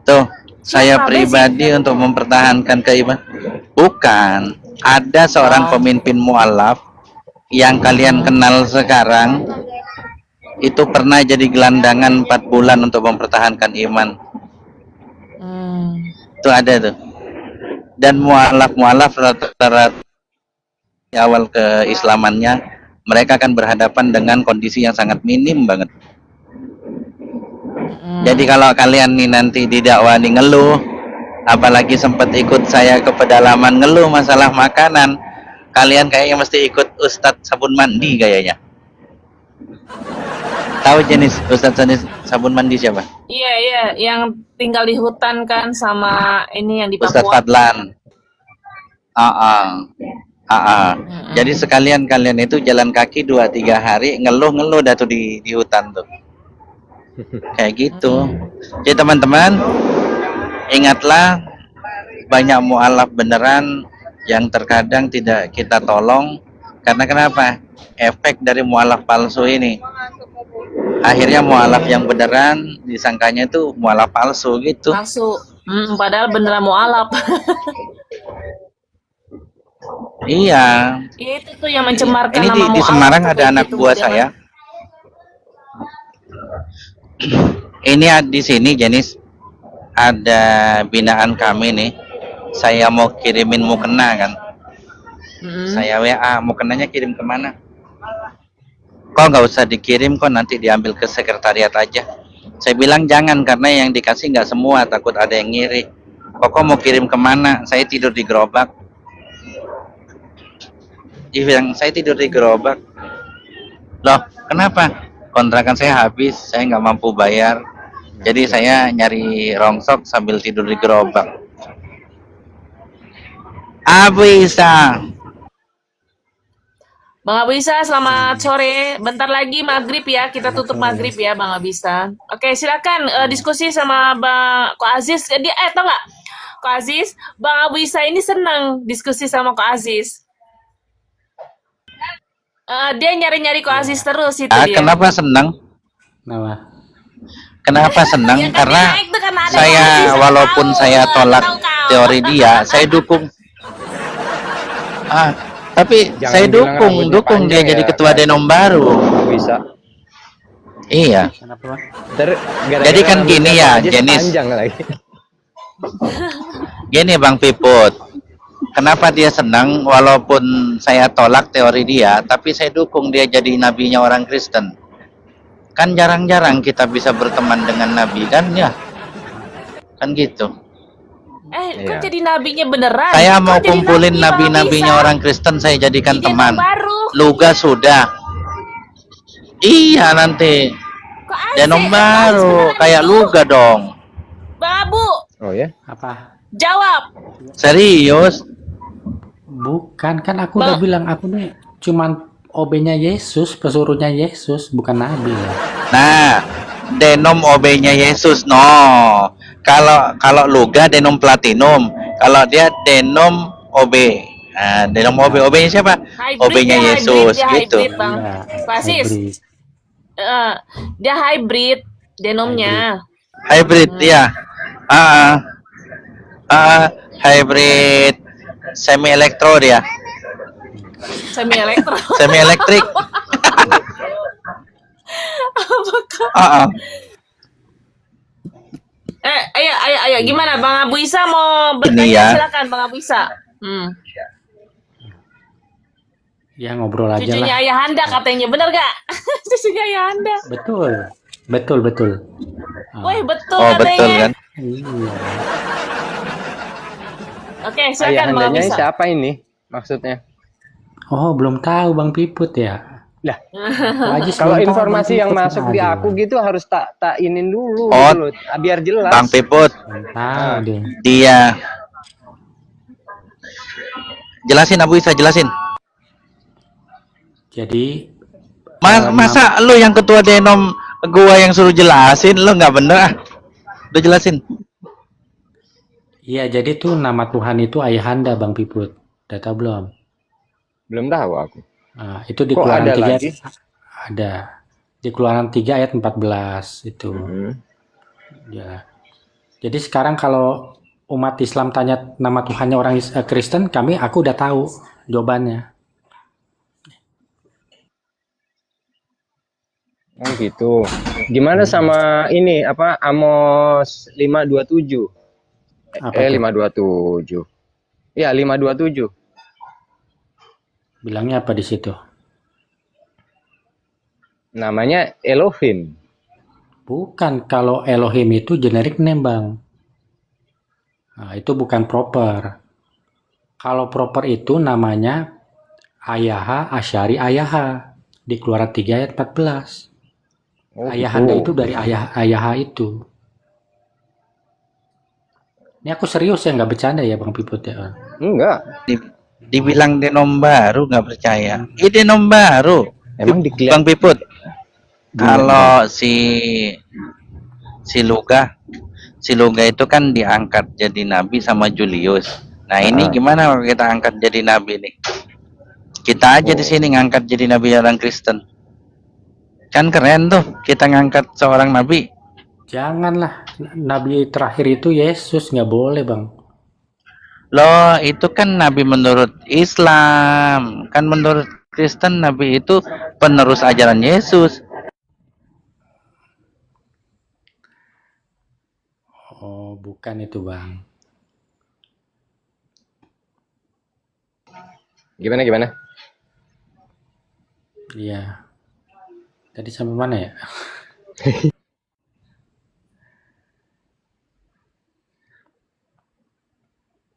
Tuh, saya pribadi untuk mempertahankan keimanan. Bukan, ada seorang pemimpin mualaf yang kalian kenal sekarang itu pernah jadi gelandangan 4 bulan untuk mempertahankan iman. Itu ada tuh. Dan mualaf rata-rata awal keislamannya mereka akan berhadapan dengan kondisi yang sangat minim banget. Jadi kalau kalian nih nanti didakwani ngeluh, apalagi sempat ikut saya ke pedalaman ngeluh masalah makanan, kalian kayaknya mesti ikut Ustadz sabun mandi kayaknya. Tahu jenis Ustadz sabun mandi siapa?
Iya, yang tinggal di hutan kan sama ini yang di
Ustadz
Papua.
Fadlan. Jadi sekalian kalian itu jalan kaki 2-3 hari ngeluh dah tuh di hutan tuh. Kayak gitu. Jadi teman-teman, ingatlah banyak mualaf beneran yang terkadang tidak kita tolong. Karena kenapa? Efek dari mualaf palsu ini. Akhirnya mualaf yang beneran disangkanya itu mualaf palsu gitu.
Palsu. Padahal beneran mualaf.
Iya.
Itu tuh yang mencemarkan
Ini
nama
di
mualaf
Semarang
tuh
ada
kayak
anak
gitu,
buah
jangan.
saya. Ini di sini jenis ada binaan kami nih. Saya mau kirimin mukena kan. Saya WA, mukenanya kirim kemana? Kok nggak usah dikirim, kok nanti diambil ke sekretariat aja. Saya bilang jangan, karena yang dikasih nggak semua, takut ada yang ngiri. Kok mau kirim kemana? Saya tidur di gerobak. Dibilang saya tidur di gerobak. Loh, kenapa? Kontrakan saya habis, saya nggak mampu bayar. Jadi saya nyari rongsok sambil tidur di gerobak. Abu Isa.
Bang Abu Isa, selamat sore. Bentar lagi maghrib ya, kita tutup maghrib ya, Bang Abu Isa. Oke, silakan diskusi sama Bang Ko Aziz. Tau nggak, Ko Aziz, Bang Abu Isa ini senang diskusi sama Ko Aziz. Dia nyari-nyari Ko Aziz terus itu dia.
Kenapa senang?
Kenapa?
Kenapa senang?
Ya, kan
Karena
dia naik tuh karena ada Ko
saya
Aziz,
walaupun
tahu.
saya tolak
Tahu kau.
teori dia, saya dukung. Tapi
Jangan
saya
bilang rambutnya
dukung dia
panjang
jadi
ya,
ketua
Kak.
Denom baru.
Bisa.
Iya.
Kenapa, Bang?
Jadi kan gini ya, Jenis.
Panjang lagi.
Gini Bang Piput, kenapa dia senang walaupun saya tolak teori dia, tapi saya dukung dia jadi nabinya orang Kristen. Kan jarang-jarang kita bisa berteman dengan nabi kan ya? Kan gitu.
Kok
Iya.
jadi nabinya beneran?
Saya
Kok
mau
jadi
kumpulin
nabi, Bang Abu
nabi-nabinya
Isa?
orang Kristen, saya jadikan
Ide
teman.
baru.
Luga sudah. Iya nanti.
Kok asik?
Denom
Kok
baru,
beneran
kayak
itu?
Luga dong.
Bang Abu,
Oh ya?
Apa?
jawab.
Serius?
Bukan, kan aku udah bilang aku nih cuman OB-nya Yesus, pesuruhnya Yesus, bukan nabi.
Nah, Denom OB-nya Yesus, no. Kalau Luga Denom Platinum, kalau dia Denom OB. Nah, Denom OB, OB-nya siapa?
Hybrid,
OB-nya
dia
Yesus,
hybrid,
gitu.
hybrid, Bang.
Iya,
Pasis.
hybrid.
Dia hybrid denomnya.
Hybrid, ya. Hybrid semi elektro dia,
Semi elektro.
semi elektrik.
Ayo, gimana Bang Abu Isa mau bertanya?
Ini ya.
Silakan Bang Abu Isa.
Ya ngobrol aja
Cucunya
lah.
Ayahanda katanya, bener gak? Cucunya Ayahanda.
Betul.
Wih, betul
Oh
katanya.
betul kan?
Iya.
Oke, silakan Bang Abu
Ayahandanya
Isa.
siapa ini maksudnya?
Oh, belum tahu Bang Piput ya.
Lah,
Kok Ajis
kalau
belum tahu
informasi
Bang
yang
Piput?
masuk di
Aduh,
aku gitu harus tak inin dulu
Oh,
gitu loh, biar jelas.
Bang Piput,
belum tahu deh.
dia jelasin, Abu Isa jelasin.
Jadi
Masa lu yang ketua Denom, gua yang suruh jelasin, lu nggak bener ah. Udah jelasin.
iya, jadi tuh nama Tuhan itu Ayahanda Bang Piput. Udah tahu belum?
Belum tahu aku.
Nah, itu di
Kok
Keluaran
ada
3
lagi?
ada. Di Keluaran 3 ayat 14 itu. Ya. Jadi sekarang kalau umat Islam tanya nama Tuhannya orang Kristen, aku udah tahu jawabannya.
Oh gitu. Gimana sama ini apa Amos 5:27?
Apa tuh?
5:27. Ya, 5:27.
Bilangnya apa di situ?
Namanya Elohim.
Bukan, kalau Elohim itu generik name, Bang. Nah, itu bukan proper. Kalau proper itu namanya Ayaha Asyari Ayaha di Keluaran 3 ayat 14.
Oh,
Ayahanda
gitu.
itu dari Ayaha itu. Ini aku serius ya, nggak bercanda ya Bang Piput ya.
Enggak.
Dibilang Denom baru nggak percaya. Ini Denom baru.
Emang dikelihat
Bang Piput. Kalau si Luga itu kan diangkat jadi nabi sama Julius. Nah ini gimana kalau kita angkat jadi nabi nih? Kita aja di sini ngangkat jadi nabi orang Kristen. Kan keren tuh kita ngangkat seorang nabi.
Janganlah, nabi terakhir itu Yesus, nggak boleh Bang.
Loh itu kan nabi menurut Islam. Kan menurut Kristen nabi itu penerus ajaran Yesus.
Oh, bukan itu Bang.
Gimana?
Iya. Tadi sampai mana ya?